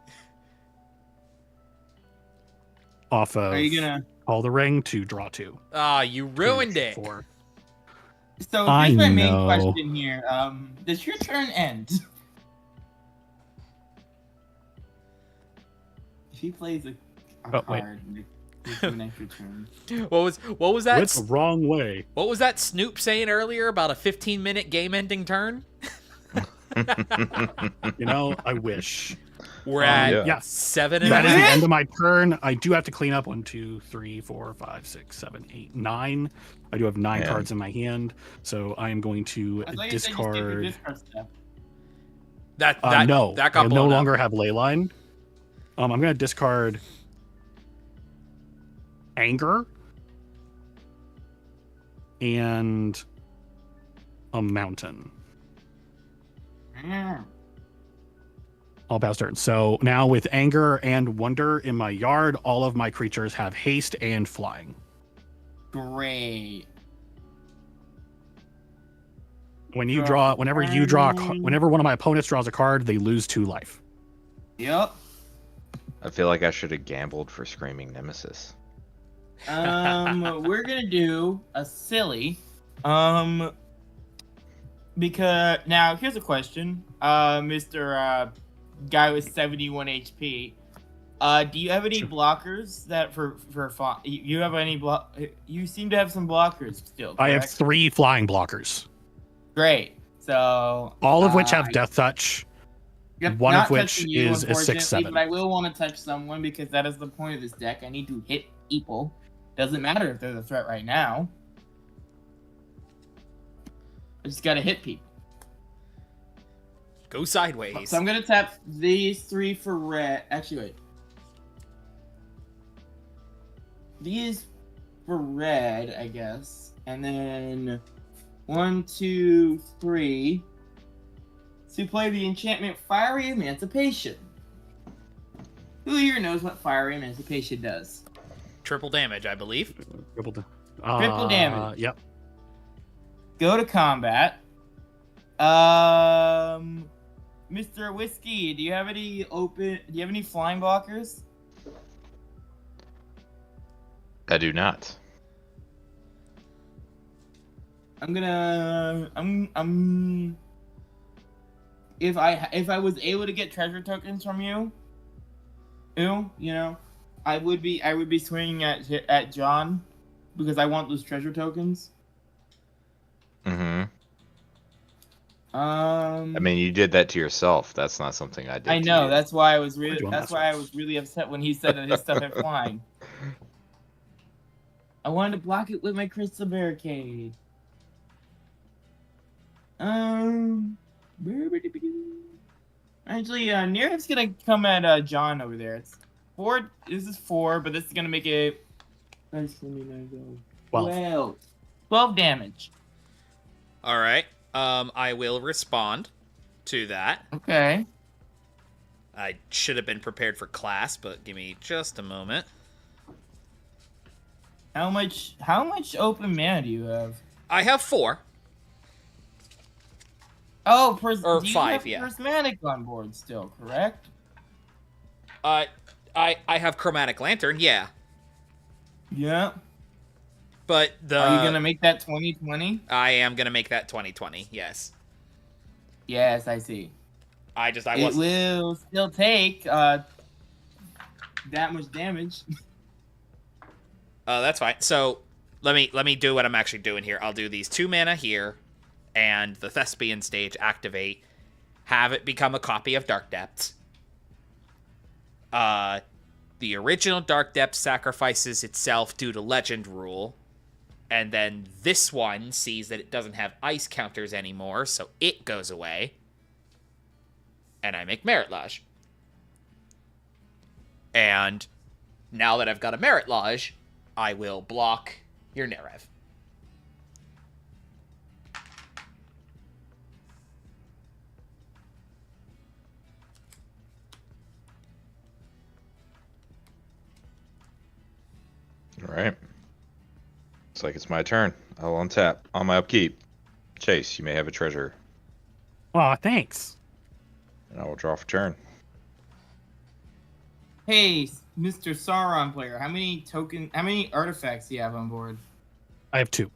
Off of Are you gonna? Call the Ring to draw 2. Ah, you ruined it. 4. So I here's my main know. question here. Does your turn end? If he plays a Oh, wait. card, it's an extra turn. What was that? Went the wrong way. What was that Snoop saying earlier about a 15-minute game-ending turn? You know, I wish. We're at yeah. 7 and That a is the half. end of my turn. I do have to clean up 1, 2, 3, 4, 5, 6, 7, 8, 9. I do have 9 Yeah. cards in my hand, so I am going to I thought you said you skipped your discard. discard step. No, that I got no blown up. longer have Leyline. I'm going to discard Anger and a Mountain. Yeah. All pass turn. So now with Anger and Wonder in my yard, all of my creatures have haste and flying. Great. Whenever one of my opponents draws a card, they lose 2 life. Yep. I feel like I should have gambled for Screaming Nemesis. We're gonna do a silly, because now here's a question, Mr. Guy with 71 HP. Do you have any blockers that for you have any you seem to have some blockers still, correct? I have 3 flying blockers. Great. So all of which have death touch. Yep, one not of which touching you, is a 6/7. But I will want to touch someone because that is the point of this deck. I need to hit people. Doesn't matter if they're the threat right now. I just gotta hit people. Go sideways. So I'm gonna tap these 3 for red. Actually, wait. These for red, I guess. And then 1, 2, 3. To play the enchantment Fiery Emancipation. Who here knows what Fiery Emancipation does? Triple damage, I believe. Triple damage. Yep. Go to combat. Mr. Whiskey, do you have any flying blockers? I do not. If I was able to get treasure tokens from you, I would be swinging at John because I want those treasure tokens. Mm-hmm. I mean, you did that to yourself. That's not something I did. I know. To you. That's why I was really upset when he said that his stuff had flying. I wanted to block it with my crystal barricade. Actually, Nerev's gonna come at John over there. It's 4. This is 4, but this is gonna make it 12 damage. All right. I will respond to that. Okay. I should have been prepared for class, but give me just a moment. How much open mana do you have? I have 4. Oh, or do you 5, have yeah. Prismatic on board still, correct? I have Chromatic Lantern, yeah. Yeah. But Are you gonna make that 20/20? I am gonna make that 20/20, yes. Yes, I see. It will still take that much damage. That's fine. So let me do what I'm actually doing here. I'll do these 2 mana here, and the Thespian stage activate. Have it become a copy of Dark Depths. The original Dark Depths sacrifices itself due to legend rule. And then this one sees that it doesn't have ice counters anymore, so it goes away. And I make Merit Lodge. And now that I've got a Merit Lodge, I will block your Nerev. All right. Looks like it's my turn. I'll untap. On my upkeep, Chase, you may have a treasure. Aw, thanks. And I will draw for turn. Hey, Mr. Sauron player, how many artifacts do you have on board? I have 2.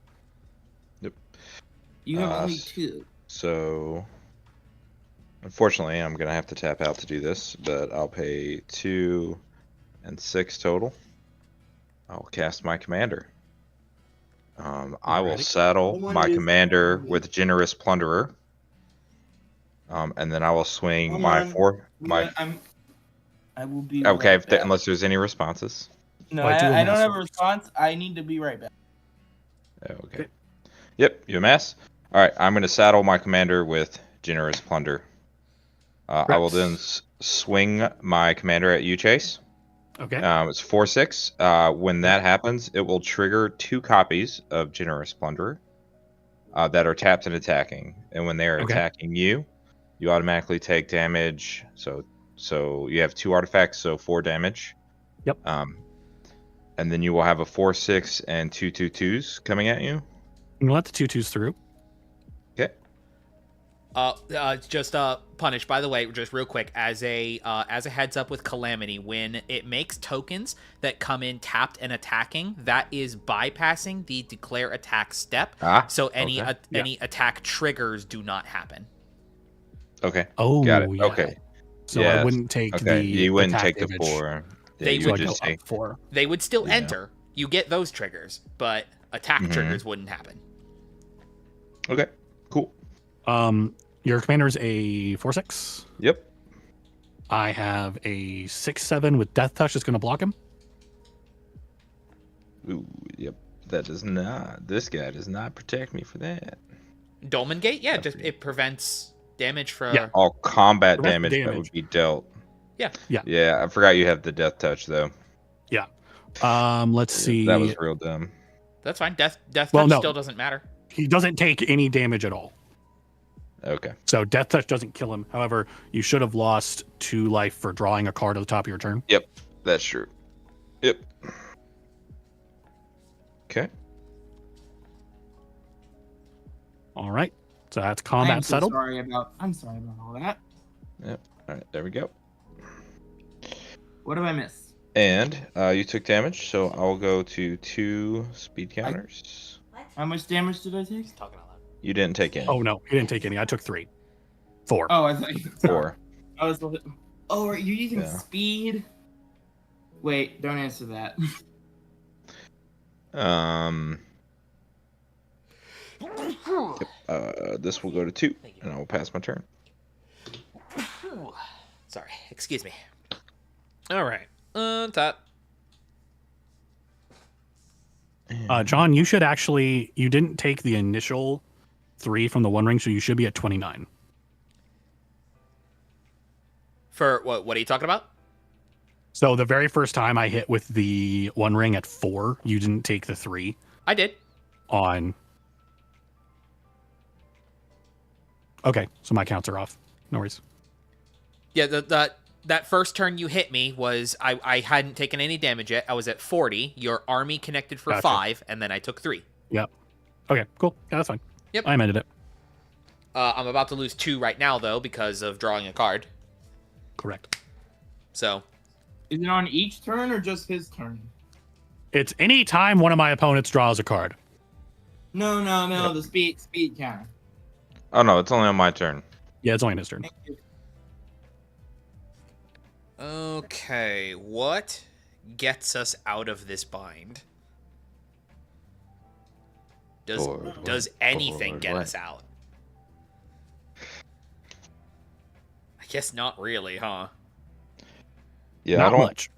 Yep. You have only 2. So, unfortunately, I'm going to have to tap out to do this, but I'll pay 2 and 6 total. I'll cast my commander. I will saddle my commander with Generous Plunderer. And then I will swing I will be okay right back. Unless there's any responses. No, I don't have a response. I need to be right back. Okay. Yep, you amass. All right, I'm going to saddle my commander with Generous Plunder. I will then swing my commander at you, Chase. Okay. It's 4/6. When that happens, it will trigger 2 copies of Generous Plunderer that are tapped and attacking. And when they are attacking you, you automatically take damage. So you have 2 artifacts, so 4 damage. Yep. And then you will have a 4/6 and 2/2/2s coming at you. You can let the 2/2s through. Okay. Just punish. By the way, just real quick, as a heads up with Calamity, when it makes tokens that come in tapped and attacking, that is bypassing the declare attack step. So any attack triggers do not happen. Okay. Oh, got it. Yeah. Okay. So I wouldn't take the you wouldn't attack take damage. the 4. They you would just go take up 4. They would still enter. You get those triggers, but attack triggers wouldn't happen. Okay. Cool. Your commander is a 4/6. Yep. I have a 6/7 with Death Touch that's going to block him. Ooh, yep. That does not. This guy does not protect me for that. Dolmen Gate, yeah, just it prevents damage from. Yeah. All combat Prevent damage that would be dealt. Yeah. Yeah, I forgot you have the Death Touch though. Yeah. Let's see. That was real dumb. That's fine. Death Touch no. still doesn't matter. He doesn't take any damage at all. Okay. So Death Touch doesn't kill him. However, you should have lost 2 life for drawing a card at the top of your turn. Yep. That's true. Yep. Okay. All right. So that's combat I'm so settled. I'm sorry about all that. Yep. All right. There we go. What did I miss? And you took damage, so I'll go to 2 speed counters. What? How much damage did I take? He's talking out loud. You didn't take any. Oh no, he didn't take any. I took 3. 4. Oh, I thought you 4. I was. Oh, are you using Yeah. speed? Wait, don't answer that. This will go to 2, and I will pass my turn. Sorry, excuse me. All right, top. John, you should actually. You didn't take the initial 3 from the One Ring, so you should be at 29. For what are you talking about? So the very first time I hit with the One Ring at 4, you didn't take the 3 I did. on. Okay, so my counts are off. No worries. Yeah, that first turn you hit me was I hadn't taken any damage yet. I was at 40. Your army connected for Gotcha. 5, and then I took 3. Yep. Okay, cool. Yeah, that's fine. Yep. I amended it. I'm about to lose 2 right now though because of drawing a card. Correct. So Is it on each turn or just his turn? It's any time one of my opponents draws a card. No. The speed counter. Oh no, it's only on my turn. Yeah, it's only his turn. Thank you. okay, what gets us out of this bind? Does anything get us out? I guess not really, huh? Yeah, Not I don't. much.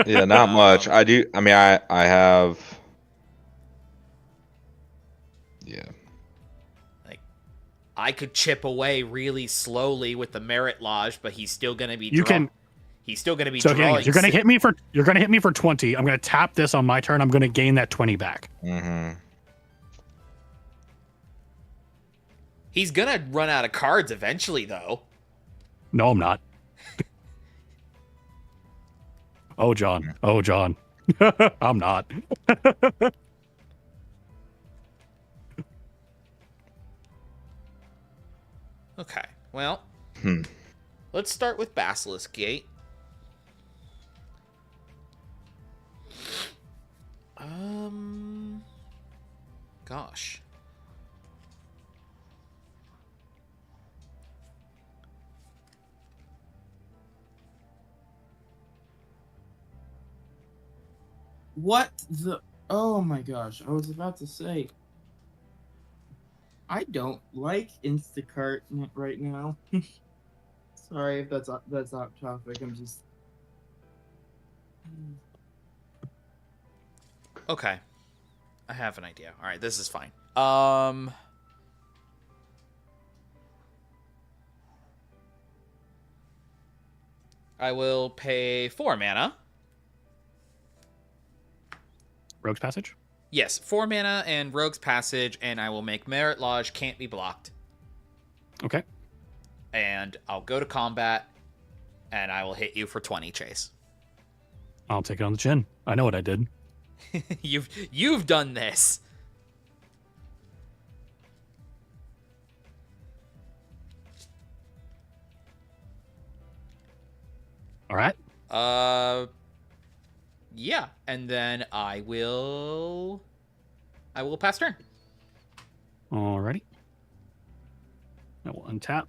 Yeah, not much. I do. I mean, I have. Yeah. I could chip away really slowly with the Merit Lodge, but he's still gonna be. You can. He's still gonna be So drawing. you're gonna hit me for 20. I'm gonna tap this on my turn. I'm gonna gain that 20 back. Mm-hmm. He's gonna run out of cards eventually, though. No, I'm not. Oh, John. I'm not. Okay, well, let's start with Basilisk Gate. Gosh. What the? Oh my gosh! I was about to say. I don't like Instacart right now. Sorry if that's off topic. I'm just. Okay. I have an idea. All right, this is fine. I will pay 4 mana. Rogue's Passage? Yes, 4 mana and Rogue's Passage, and I will make Merit Lodge can't be blocked. Okay. And I'll go to combat, and I will hit you for 20, Chase. I'll take it on the chin. I know what I did. You've done this. All right. Yeah, and then I will pass turn. Alrighty. I will untap.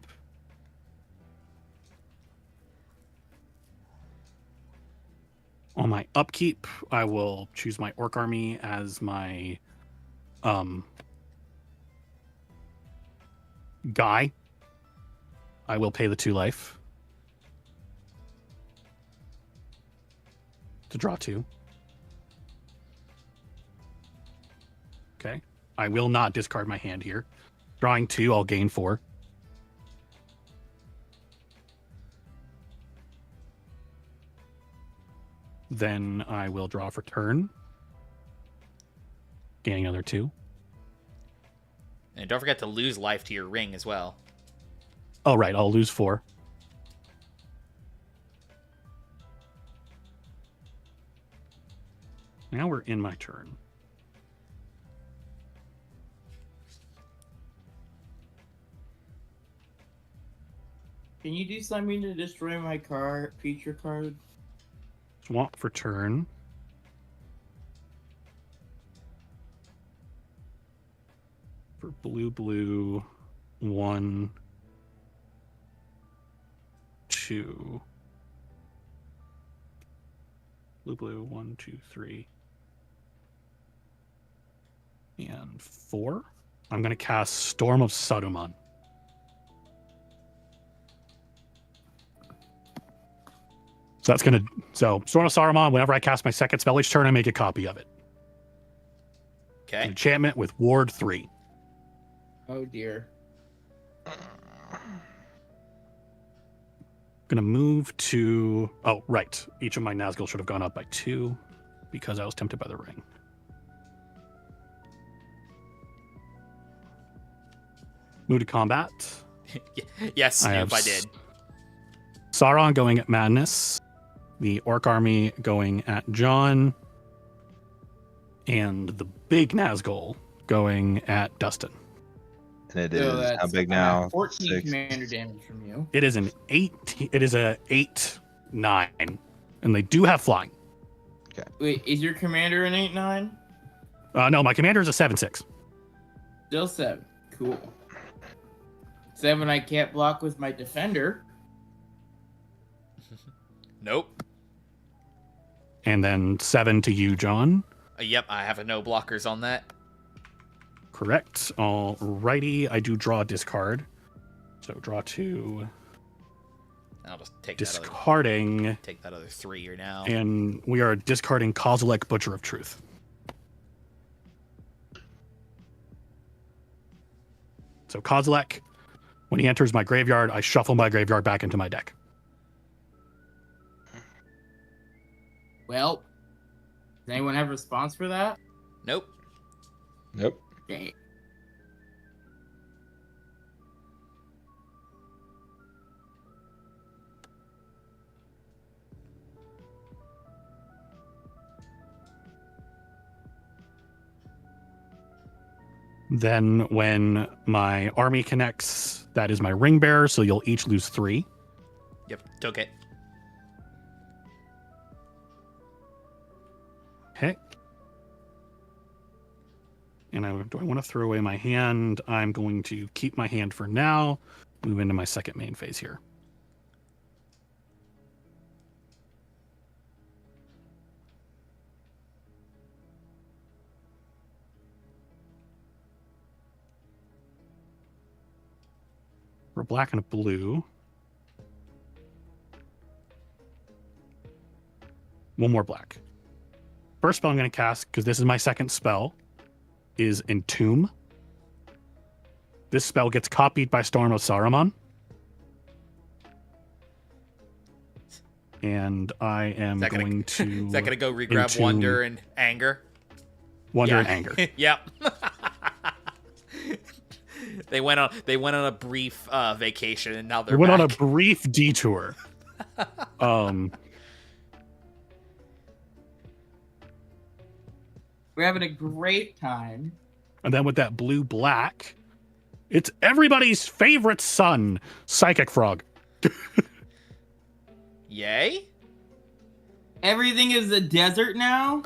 On my upkeep, I will choose my Orc Army as my guy. I will pay the 2 life to draw 2. Okay. I will not discard my hand here. Drawing 2, I'll gain 4. Then I will draw for turn. Gaining another 2. And don't forget to lose life to your ring as well. Oh, right. I'll lose 4. Now we're in my turn. Can you do something to destroy my feature card? Swamp for turn. For blue, 1, 2. Blue, 1, 2, 3. And 4. I'm going to cast Storm of Saruman. So that's going to... So, Storm of Saruman, whenever I cast my second spell each turn, I make a copy of it. Okay. An enchantment with Ward 3. Oh, dear. Going to move to... Oh, right. Each of my Nazgul should have gone up by 2 because I was tempted by the ring. Move to combat. Yes, I I did. Sauron going at Madness. The Orc Army going at John. And the big Nazgul going at Dustin. And it is how big now? 14 6. commander damage from you. It is an 8. It is a 8/9, and they do have flying. Wait, is your commander an 8/9? No, my commander is a 7/6. Still 7. Cool. 7 I can't block with my defender. Nope. And then 7 to you, John. Yep, I have no blockers on that. Correct. Alrighty. I do draw a discard. So draw 2. I'll just take discarding. Take that other 3 here now. And we are discarding Kozilek, Butcher of Truth. So Kozilek, when he enters my graveyard, I shuffle my graveyard back into my deck. Well, does anyone have a response for that? Nope. Nope. Okay. Then when my army connects, that is my ring bearer, so you'll each lose 3. Yep, took it. Okay. And do I want to throw away my hand? I'm going to keep my hand for now. Move into my second main phase here. For a black and a blue. One more black. First spell I'm going to cast, because this is my second spell, is Entomb. This spell gets copied by Storm of Saruman. And I am going to... Is that going to go re-grab Entomb Wonder and Anger? Wonder and Anger. Yep. They went on a brief vacation, and now they're went back. on a brief detour. We're having a great time. And then with that blue-black, it's everybody's favorite son, Psychic Frog. Yay? Everything is a desert now?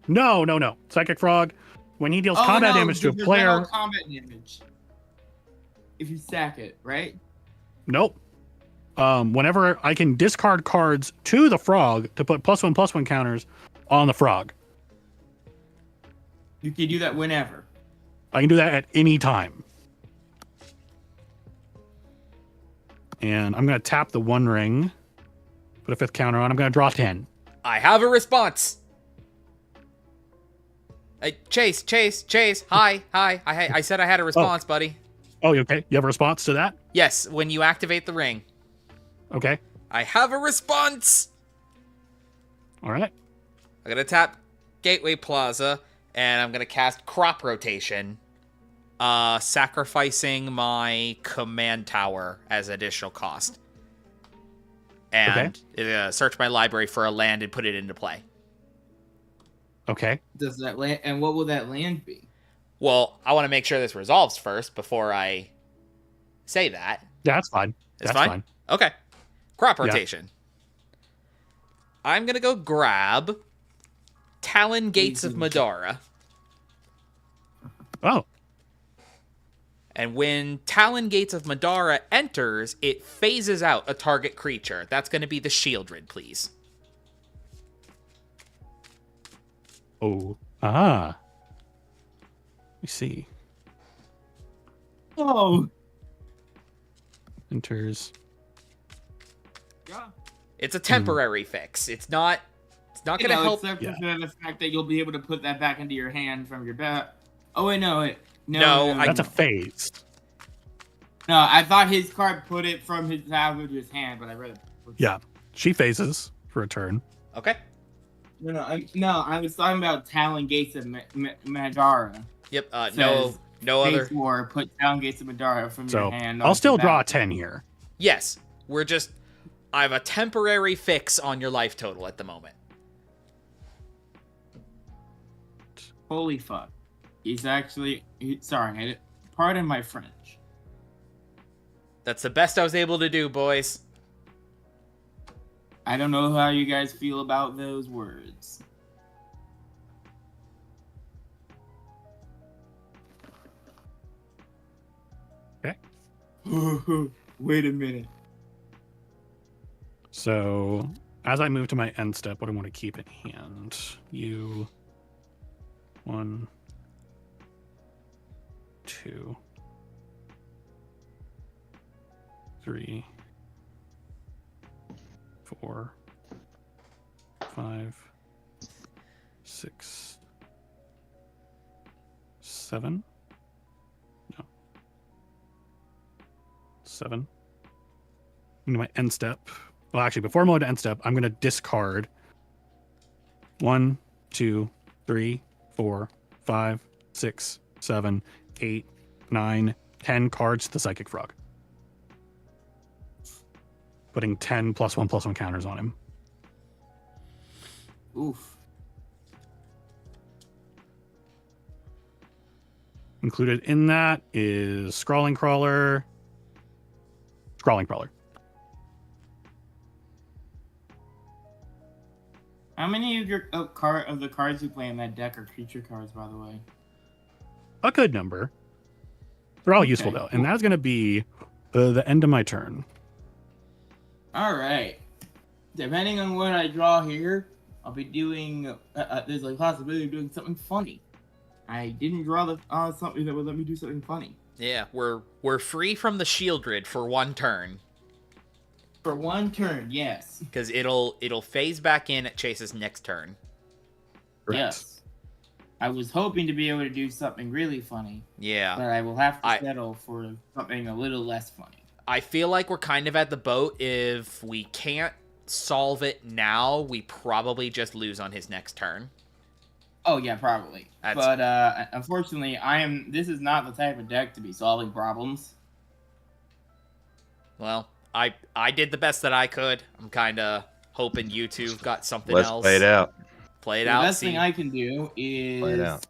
No. Psychic Frog, when he deals combat damage to a there's player. no combat damage. If you sack it, right? Nope. Whenever I can discard cards to the frog to put +1/+1 counters on the frog. You can do that whenever. I can do that at any time. And I'm going to tap the One Ring, put a 5th counter on. I'm going to draw 10. I have a response. Chase. Hi. I said I had a response, buddy. Oh, okay. You have a response to that? Yes, when you activate the ring. Okay. I have a response. All right. I'm going to tap Gateway Plaza, and I'm going to cast Crop Rotation, sacrificing my command tower as additional cost. And search my library for a land and put it into play. Okay. Does that land? And what will that land be? Well, I want to make sure this resolves first before I say that. Yeah, that's fine. That's That's fine? Okay. Crop rotation. I'm going to go grab Talon Gates of Madara. Oh. And when Talon Gates of Madara enters, it phases out a target creature. That's going to be the Shieldred, please. Oh. Ah. Let me see. Oh. Enters. Yeah. It's a temporary fix. It's not going to help. Except for the fact that you'll be able to put that back into your hand from your back. Oh wait, no. That's a phase. No, I thought his card put it from his hand to his hand, but I read it. Yeah, she phases for a turn. Okay. No, I was talking about Talon Gates of Madara. Yep. No other. Or put Talon Gates of Madara from your hand. I'll still draw a 10 here. Yes, I have a temporary fix on your life total at the moment. Holy fuck. Sorry, pardon my French. That's the best I was able to do, boys. I don't know how you guys feel about those words. Okay. Wait a minute. So, as I move to my end step, what I want to keep in hand, 1, 2, 3, 4, 5, 6, 7. No. 7. Into my end step. Well, actually, before I move to end step, I'm going to discard 1, 2, 3, 4, 5, 6, 7, 8, 9, 10 cards to the Psychic Frog. Putting 10 +1/+1 counters on him. Oof. Included in that is Scrawling Crawler. How many of your of the cards you play in that deck are creature cards, by the way? A good number. They're all useful, though. And that's going to be the end of my turn. All right. Depending on what I draw here, I'll be doing... there's a possibility of doing something funny. I didn't draw something that would let me do something funny. Yeah, we're free from the Shieldred for one turn. For one turn, yes. Because it'll phase back in at Chase's next turn. Correct. Yes. I was hoping to be able to do something really funny. Yeah. But I will have to settle for something a little less funny. I feel like we're kind of at the boat. If we can't solve it now, we probably just lose on his next turn. Oh yeah, probably. But unfortunately, this is not the type of deck to be solving problems. Well, I did the best that I could. I'm kind of hoping you two got something Let's else. play it out. Play it The out. best thing I can do is Play it out.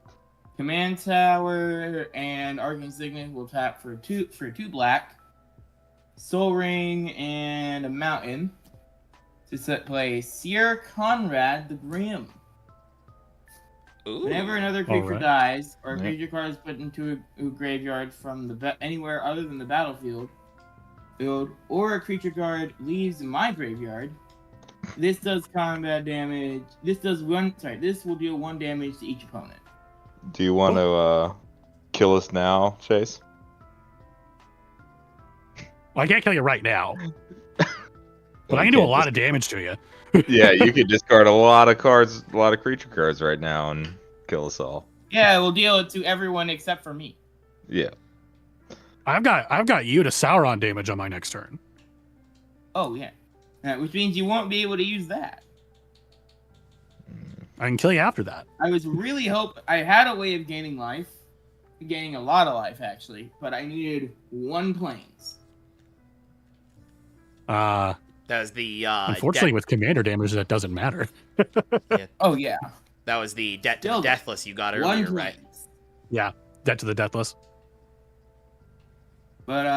Command Tower and Arcane Signet will tap for two black, Soul Ring and a Mountain to play Sir Conrad the Grim. Ooh. Whenever another creature Alright. dies, or a Yep. creature card is put into a graveyard from anywhere other than the battlefield, or a creature card leaves my graveyard, this does combat damage. This will deal 1 damage to each opponent. Do you want to kill us now, Chase? Well, I can't kill you right now, but Well, I you can do a can't lot of damage to you. Yeah, you could discard a lot of cards, a lot of creature cards right now and kill us all. Yeah, we'll deal it to everyone except for me. Yeah. I've got you to Sauron damage on my next turn. Oh yeah, which means you won't be able to use that. I can kill you after that. I was really I had a way of gaining life, gaining a lot of life actually, but I needed 1 planes. That was the Unfortunately, with commander damage, that doesn't matter. Oh yeah, that was the debt to the Still, deathless you got 1 earlier, planes. right? Yeah, debt to the deathless. But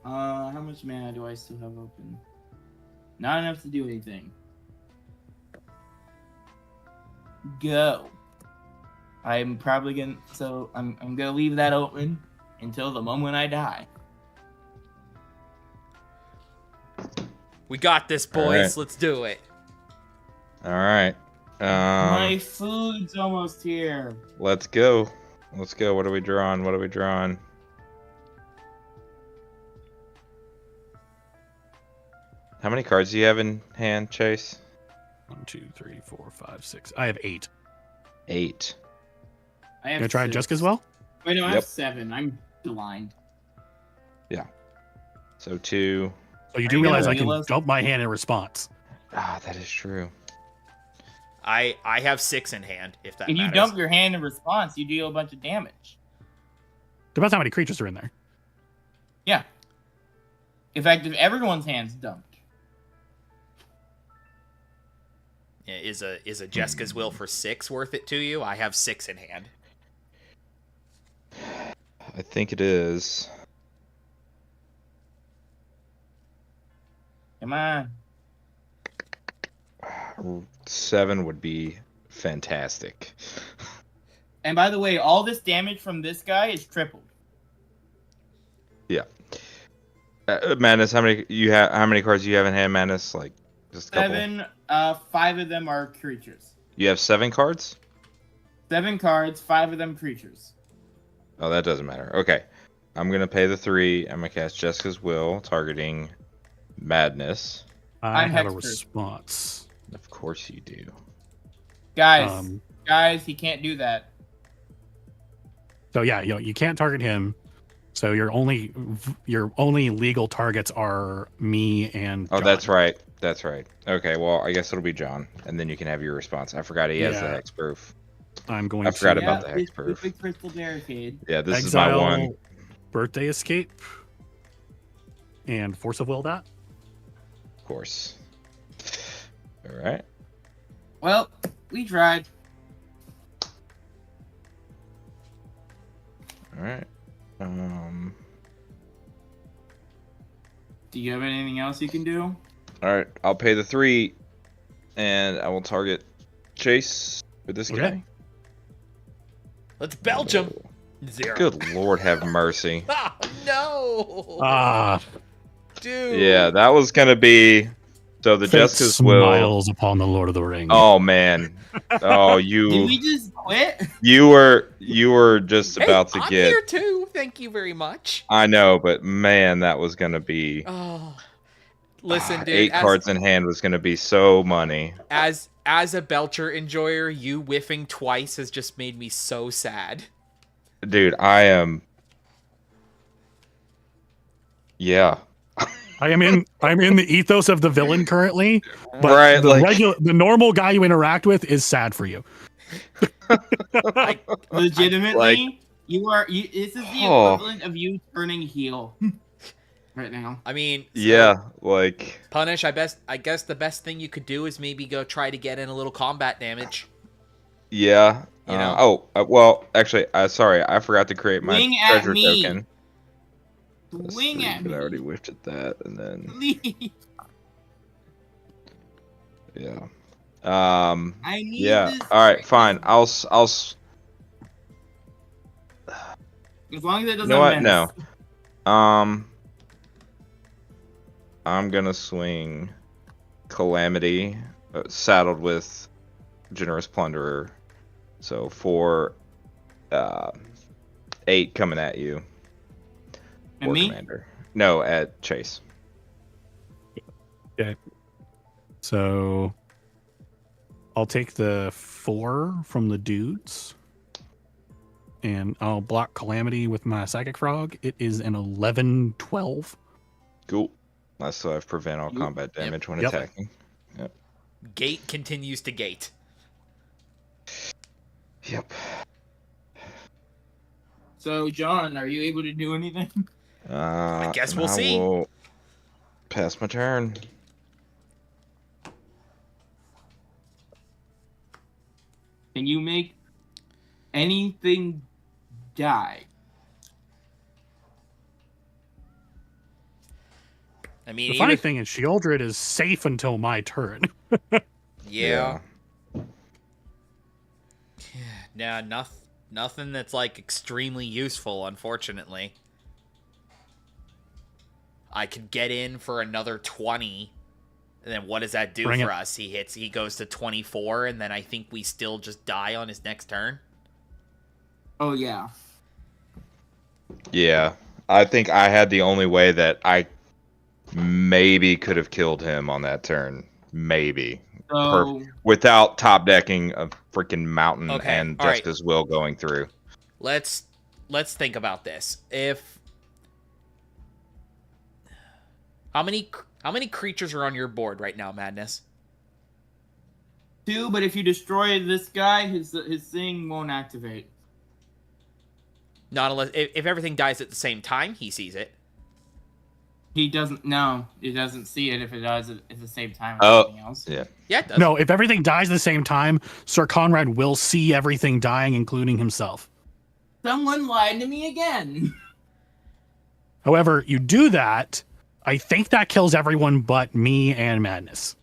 how much mana do I still have open? Not enough to do anything. Go. I'm probably gonna. So I'm gonna leave that open until the moment I die. We got this, boys. Alright. Let's do it. All right. My food's almost here. Let's go. Let's go. What are we drawing? What are we drawing? How many cards do you have in hand, Chase? 1, 2, 3, 4, 5, 6. I have 8. 8. I have Gonna try 6. Jessica as well? Wait, no, I Yep. have 7. I'm blind. So 2. So you Are do you gonna realize I can heal us? dump my hand in response. Ah, that is true. I have 6 in hand, if that If you matters. dump your hand in response, you deal a bunch of damage. Depends how many creatures are in there. Yeah. In fact, if everyone's hand's dumped. Yeah, is a Jessica's will for 6 worth it to you? I have 6 in hand. I think it is. Come on. 7 would be fantastic. And by the way, all this damage from this guy is tripled. Yeah. Madness, how many cards do you have in hand, Madness? Like just a couple. 7. 5 of them are creatures. You have 7 cards? 7 cards. 5 of them creatures. Oh, that doesn't matter. Okay. I'm gonna pay the 3. I'm gonna cast Jessica's Will, targeting Madness. I I'm have a Hexproof. response. Of course you do. Guys, he can't do that. So yeah, you can't target him. So your only legal targets are me and Oh, John. that's right. That's right. Okay, well, I guess it'll be John, and then you can have your response. I forgot he has the Yeah. hexproof. I'm going I forgot to about the this hexproof. big crystal barricade. Yeah, this exile is my one. birthday escape and force of will that. Of course. All right. Well, we tried. All right. Do you have anything else you can do? All right. I'll pay the 3, and I will target Chase with this Okay. guy. Let's belch him. 0. Good Lord, have mercy. Oh, no. Ah, Dude. Yeah, that was gonna be. So the fate Jessica's Will. smiles upon the Lord of the Rings. Oh man. Oh, Did you. we just quit? You were just Hey, about to I'm get. here too. Thank you very much. I know, but man, that was gonna be. Oh. Listen, dude. 8 cards in hand was gonna be so money. As a Belcher enjoyer, you whiffing twice has just made me so sad. Dude, I am. Yeah. I'm in the ethos of the villain currently, but Right, the like- the normal guy you interact with is sad for you. Legitimately, this is the Oh. equivalent of you turning heel right now. I mean, so, Yeah, like. Punish, I guess the best thing you could do is maybe go try to get in a little combat damage. Yeah. You know. Well, actually, sorry, I forgot to create my Swing at treasure me. token. Swing at But me. I already whiffed at that, and then Please. yeah. I need Yeah. this. All right. Fine. As long as it You doesn't know what? menace. No. I'm gonna swing Calamity, saddled with Generous Plunderer. So 8 coming at you. And War me? Commander. No, at Chase. Okay. So I'll take the 4 from the dudes. And I'll block Calamity with my Psychic Frog. It is an 11-12. Cool. I still have prevent all Yep. combat damage when Yep. attacking. Yep. Gate continues to gate. Yep. So, John, are you able to do anything? I guess and we'll see. Will pass my turn. Can you make anything die? I mean, The funny thing is, Sheoldred is safe until my turn. yeah. Nah, nothing that's like extremely useful, unfortunately. I could get in for another 20, and then what does that do Bring for it. us? He goes to 24, and then I think we still just die on his next turn. Oh, yeah. Yeah. I think I had the only way that I maybe could have killed him on that turn. Maybe. So, Without top decking a freaking mountain Okay, and all right. Jessica's will going through. Let's think about this. How many creatures are on your board right now, Madness? 2, but if you destroy this guy, his thing won't activate. Not unless if everything dies at the same time, he sees it. He doesn't. No, he doesn't see it if it dies at the same time as Oh, something else. yeah. Yeah, it does. No, if everything dies at the same time, Sir Conrad will see everything dying, including himself. Someone lied to me again. However, you do that, I think that kills everyone but me and Madness.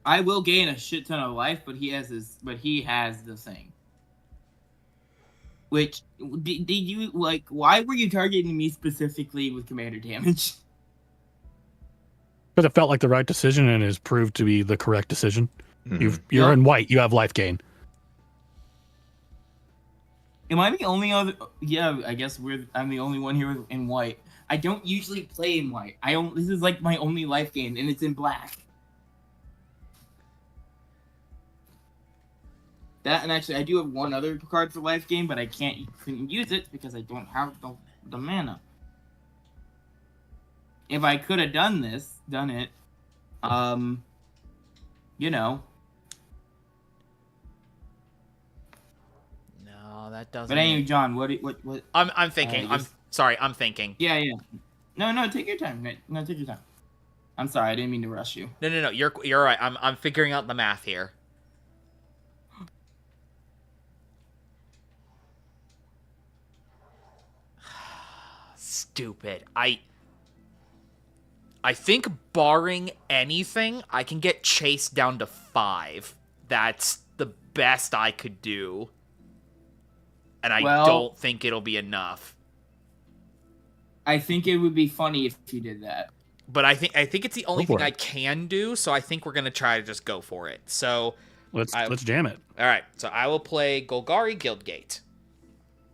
I will gain a shit ton of life, but he has the thing. Which did you like? Why were you targeting me specifically with commander damage? Because it felt like the right decision and has proved to be the correct decision. Mhm. You're Yep. in white. You have life gain. Am I the only other? Yeah, I guess I'm the only one here in white. I don't usually play in white. This is like my only life gain, and it's in black. That, and actually, I do have one other card for life gain, but I couldn't use it because I don't have the mana. If I could have done it, you know. No, that doesn't. But anyway, John, what? I'm thinking. I'm just- sorry. I'm thinking. Yeah. No, take your time. No, take your time. I'm sorry, I didn't mean to rush you. No. You're right. I'm figuring out the math here. Stupid. I think barring anything, I can get Chase down to 5. That's the best I could do. And I don't think it'll be enough. I think it would be funny if you did that. But I think it's the only Go for thing it. I can do, so I think we're gonna try to just go for it. So Let's jam it. all right, so I will play Golgari Guildgate.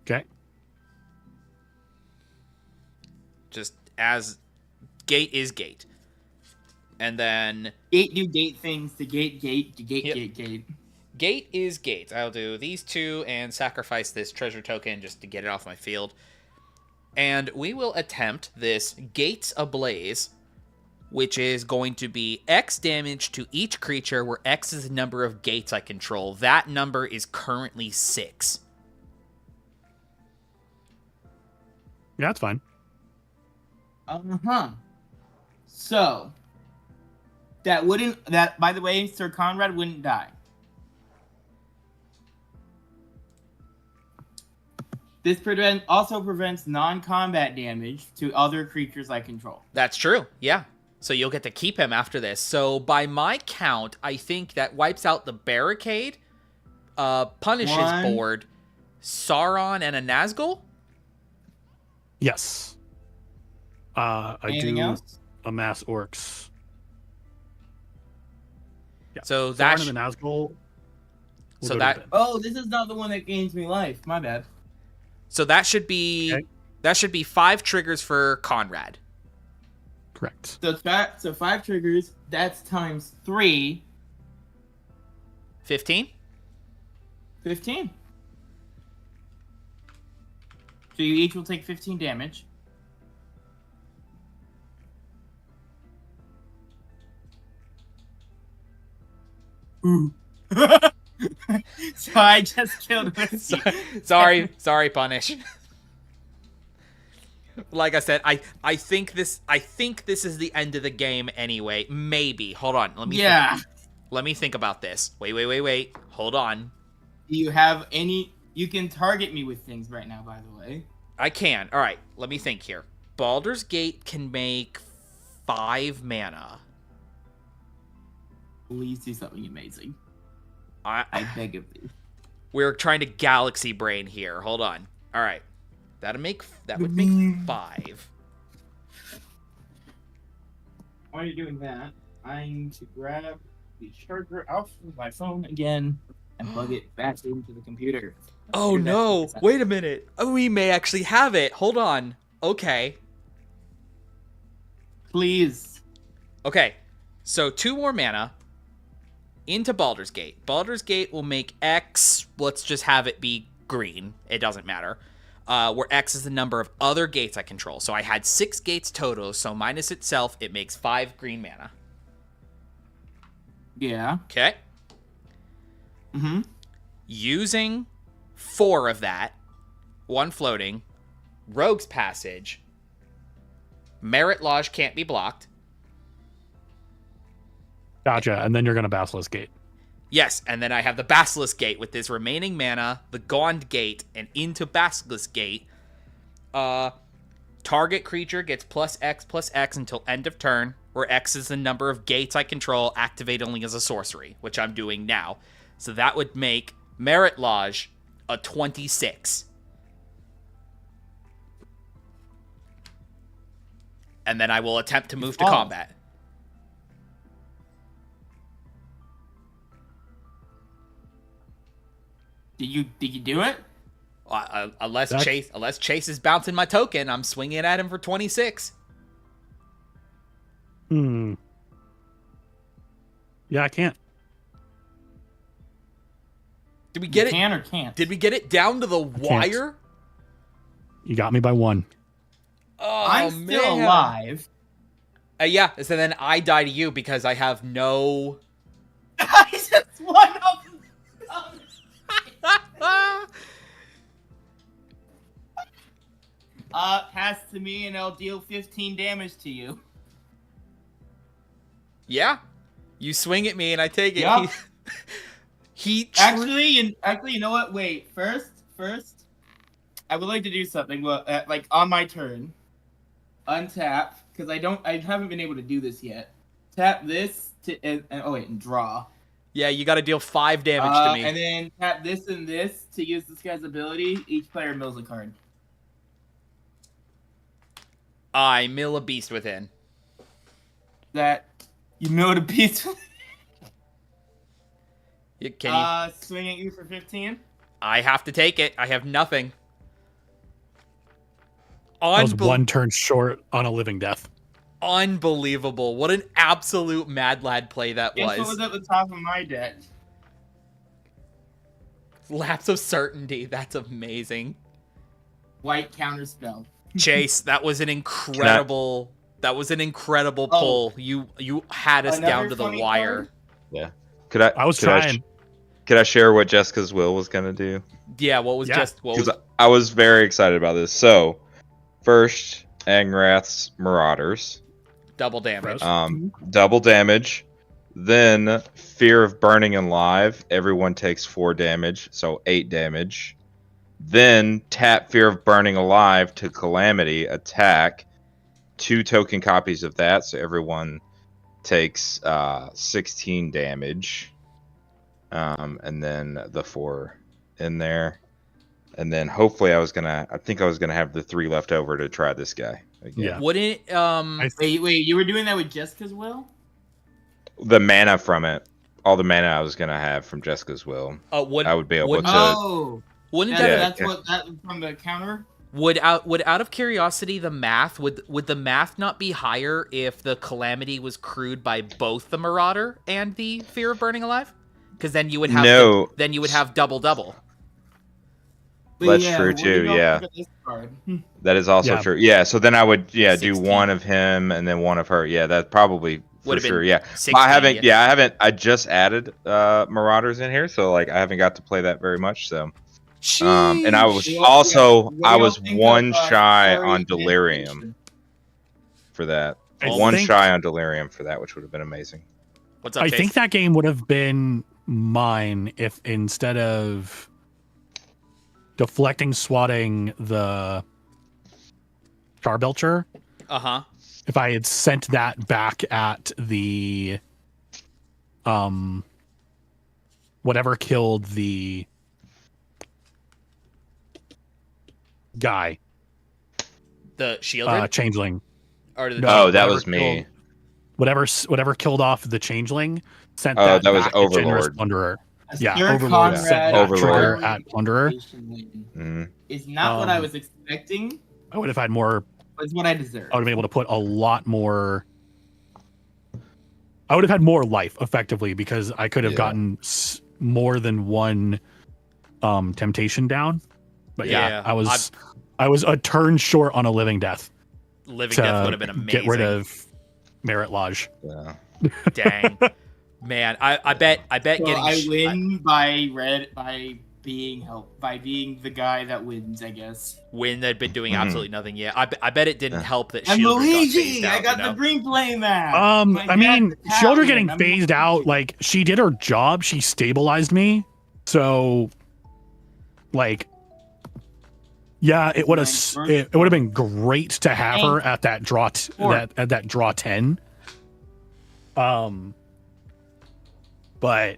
Okay. Just as gate is gate. And then Gate do gate things to gate to gate Yep. gate. gate is gate. I'll do these 2 and sacrifice this treasure token just to get it off my field. And we will attempt this Gates Ablaze, which is going to be X damage to each creature where X is the number of gates I control. That number is currently 6. Yeah, that's fine. So that by the way, Sir Conrad wouldn't die. This also prevents non-combat damage to other creatures I control. That's true. Yeah. So you'll get to keep him after this. So by my count, I think that wipes out the barricade, punishes board, Sauron, and a Nazgul. Yes. I Anything do else? amass orcs. Yeah. So that's the Nazgul. So that Oh, this is not the one that gains me life. My bad. so that should be Okay. 5 triggers for Conrad. Correct. So 5 triggers. That's times 3. 15. 15. So you each will take 15 damage. Ooh. So I just killed Whiskey. Sorry, Punish. Like I said, I think this is the end of the game anyway. Maybe. Hold on. Let me think about this. Wait. Hold on. Do you have any... You can target me with things right now, by the way. I can. All right. Let me think here. Baldur's Gate can make 5 mana. Please do something amazing. I beg of you. We're trying to galaxy brain here. Hold on. All right. That would make 5. While you're doing that, I need to grab the charger out from my phone again and plug it back into the computer. Oh no! Wait a minute. Oh, we may actually have it. Hold on. Okay. Please. Okay. So 2 more mana into Baldur's Gate. Baldur's Gate will make X. Let's just have it be green. It doesn't matter. Where X is the number of other gates I control. So I had 6 gates total. So minus itself, it makes 5 green mana. Yeah. Okay. Mm-hmm. Using 4 of that, 1 floating, Rogue's Passage, Merit Lodge can't be blocked. Gotcha. And then you're going to Basilisk Gate. Yes, and then I have the Basilisk Gate with this remaining mana, the Gond Gate, and into Basilisk Gate. Target creature gets +X until end of turn, where X is the number of gates I control, activate only as a sorcery, which I'm doing now. So that would make Merit Lodge a 26. And then I will attempt to move to combat. Did you do it? Unless Chase is bouncing my token, I'm swinging at him for 26. Yeah, I can't. Did we get it? Can or can't? Did we get it down to the wire? You got me by 1. Oh, I'm still alive. Yeah, so then I die to you because I have no... I just won up. Pass to me and I'll deal 15 damage to you. Yeah. You swing at me and I take it. Yeah. Actually, you know what? Wait, first, I would like to do something. Well, like on my turn, untap because I haven't been able to do this yet. Tap this and draw. Yeah, you got to deal 5 damage to me. And then tap this and this to use this guy's ability. Each player mills a card. I mill a beast within. That you milled a beast. Can you swing at you for 15? I have to take it. I have nothing. I was 1 turn short on a living death. Unbelievable. What an absolute mad lad play that was. Guess what was at the top of my deck? Lapse of Certainty. That's amazing. White counterspell. Chase, that was an incredible pull. You had us down to the wire. Card? Yeah. Could I share what Jessica's will was gonna do? Yeah, what was I was very excited about this. So first, Angrath's Marauders. Double damage. Double damage. Then Fear of Burning Alive. Everyone takes 4 damage, so 8 damage. Then tap Fear of Burning Alive to Calamity, attack, 2 token copies of that, so everyone takes 16 damage. And then the 4 in there. And then hopefully I think I was gonna have the 3 left over to try this guy again. Yeah. Wouldn't Wait, you were doing that with Jessica's will? The mana from it, all the mana I was gonna have from Jessica's will, I would be able to. Oh, wouldn't that's what that from the counter. Would out of curiosity, the math would the math not be higher if the Calamity was crewed by both the Marauder and the Fear of Burning Alive? Because then you would have then you would have double. That's true too. Yeah, that is also true. Yeah, so then I would 16. Do one of him and then one of her. Yeah, that probably for sure. Yeah, 16, I haven't. I just added Marauders in here, so like I haven't got to play that very much. So, and I was I was 1 shy on Delirium for that. Shy on Delirium for that, which would have been amazing. What's up? I Chase? think that game would have been mine if instead of deflecting, swatting the Charbelcher, if I had sent that back at the whatever killed the guy, the shield changeling, or the that was me. Whatever killed off the changeling, sent that was back Overlord. to Generous Plunderer. Overlord sent that Overlord at Plunderer. Is not what I was expecting. I would have had more. It's what I deserve. I would have been able to put a lot more. I would have had more life effectively because I could have gotten more than one temptation down. But I was a turn short on a living death. Living death would have been amazing. Get rid of Merit Lodge. Yeah. Dang. Man, I bet getting I win by being the guy that wins, I guess. Win had been doing absolutely nothing. Yeah, I bet it didn't help that I'm Shielder Luigi. got phased out, I got the green play map. I mean, Shielder getting phased out, like she did her job. She stabilized me, so like, yeah, it would have been great to have her at that draw that draw 10. But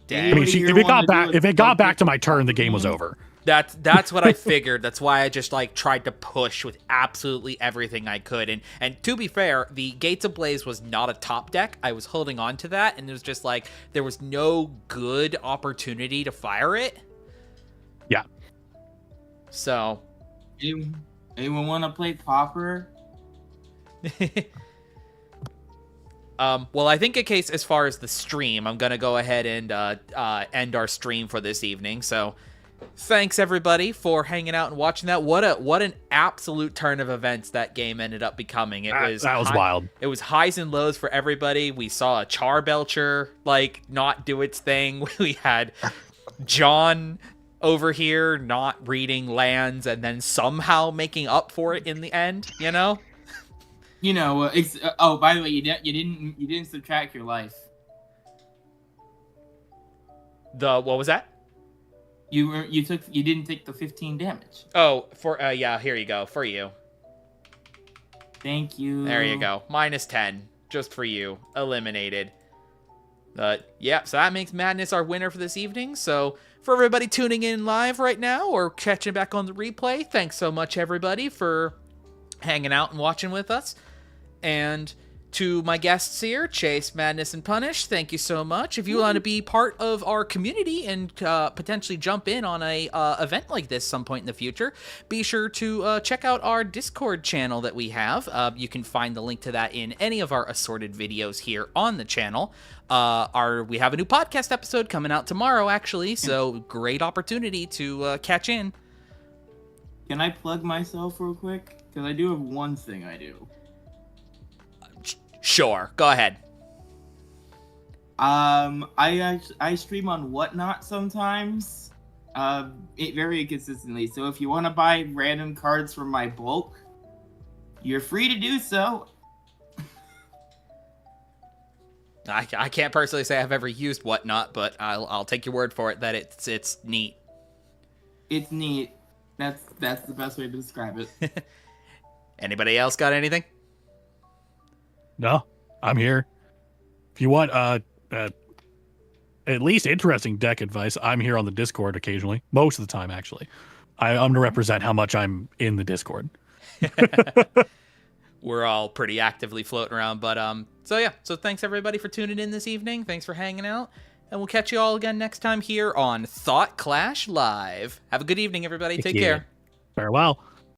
dang. I mean, if it got back to my turn, the game was over. That's what I figured. That's why I just like tried to push with absolutely everything I could. And to be fair, the Gates of Blaze was not a top deck. I was holding on to that, and it was just like there was no good opportunity to fire it. Yeah. So, anyone want to play Pauper? Well, I think in case as far as the stream, I'm gonna go ahead and end our stream for this evening. So, thanks everybody for hanging out and watching that. What an absolute turn of events that game ended up becoming. That was wild. It was highs and lows for everybody. We saw a Charbelcher like not do its thing. We had John over here not reading lands and then somehow making up for it in the end. You know. You know, oh, by the way, you didn't subtract your life. What was that? You didn't take the 15 damage. Oh, yeah, here you go for you. Thank you. There you go. -10 just for you. Eliminated. Yeah, so that makes Madness our winner for this evening. So for everybody tuning in live right now or catching back on the replay, thanks so much everybody for hanging out and watching with us. And to my guests here, Chase, Madness, and Punish, thank you so much. If you want to be part of our community and potentially jump in on a event like this some point in the future, be sure to check out our Discord channel that we have. You can find the link to that in any of our assorted videos here on the channel. We have a new podcast episode coming out tomorrow, actually, so great opportunity to catch in. Can I plug myself real quick? Because I do have one thing I do. Sure, go ahead. I stream on Whatnot sometimes, very consistently. So if you want to buy random cards from my bulk, you're free to do so. I can't personally say I've ever used Whatnot, but I'll take your word for it that it's neat. It's neat. That's the best way to describe it. Anybody else got anything? No, I'm here. If you want at least interesting deck advice, I'm here on the Discord occasionally. Most of the time, actually. I'm going to represent how much I'm in the Discord. We're all pretty actively floating around, but so thanks everybody for tuning in this evening. Thanks for hanging out, and we'll catch you all again next time here on Thoughtclash Live. Have a good evening, everybody. Take care. Farewell.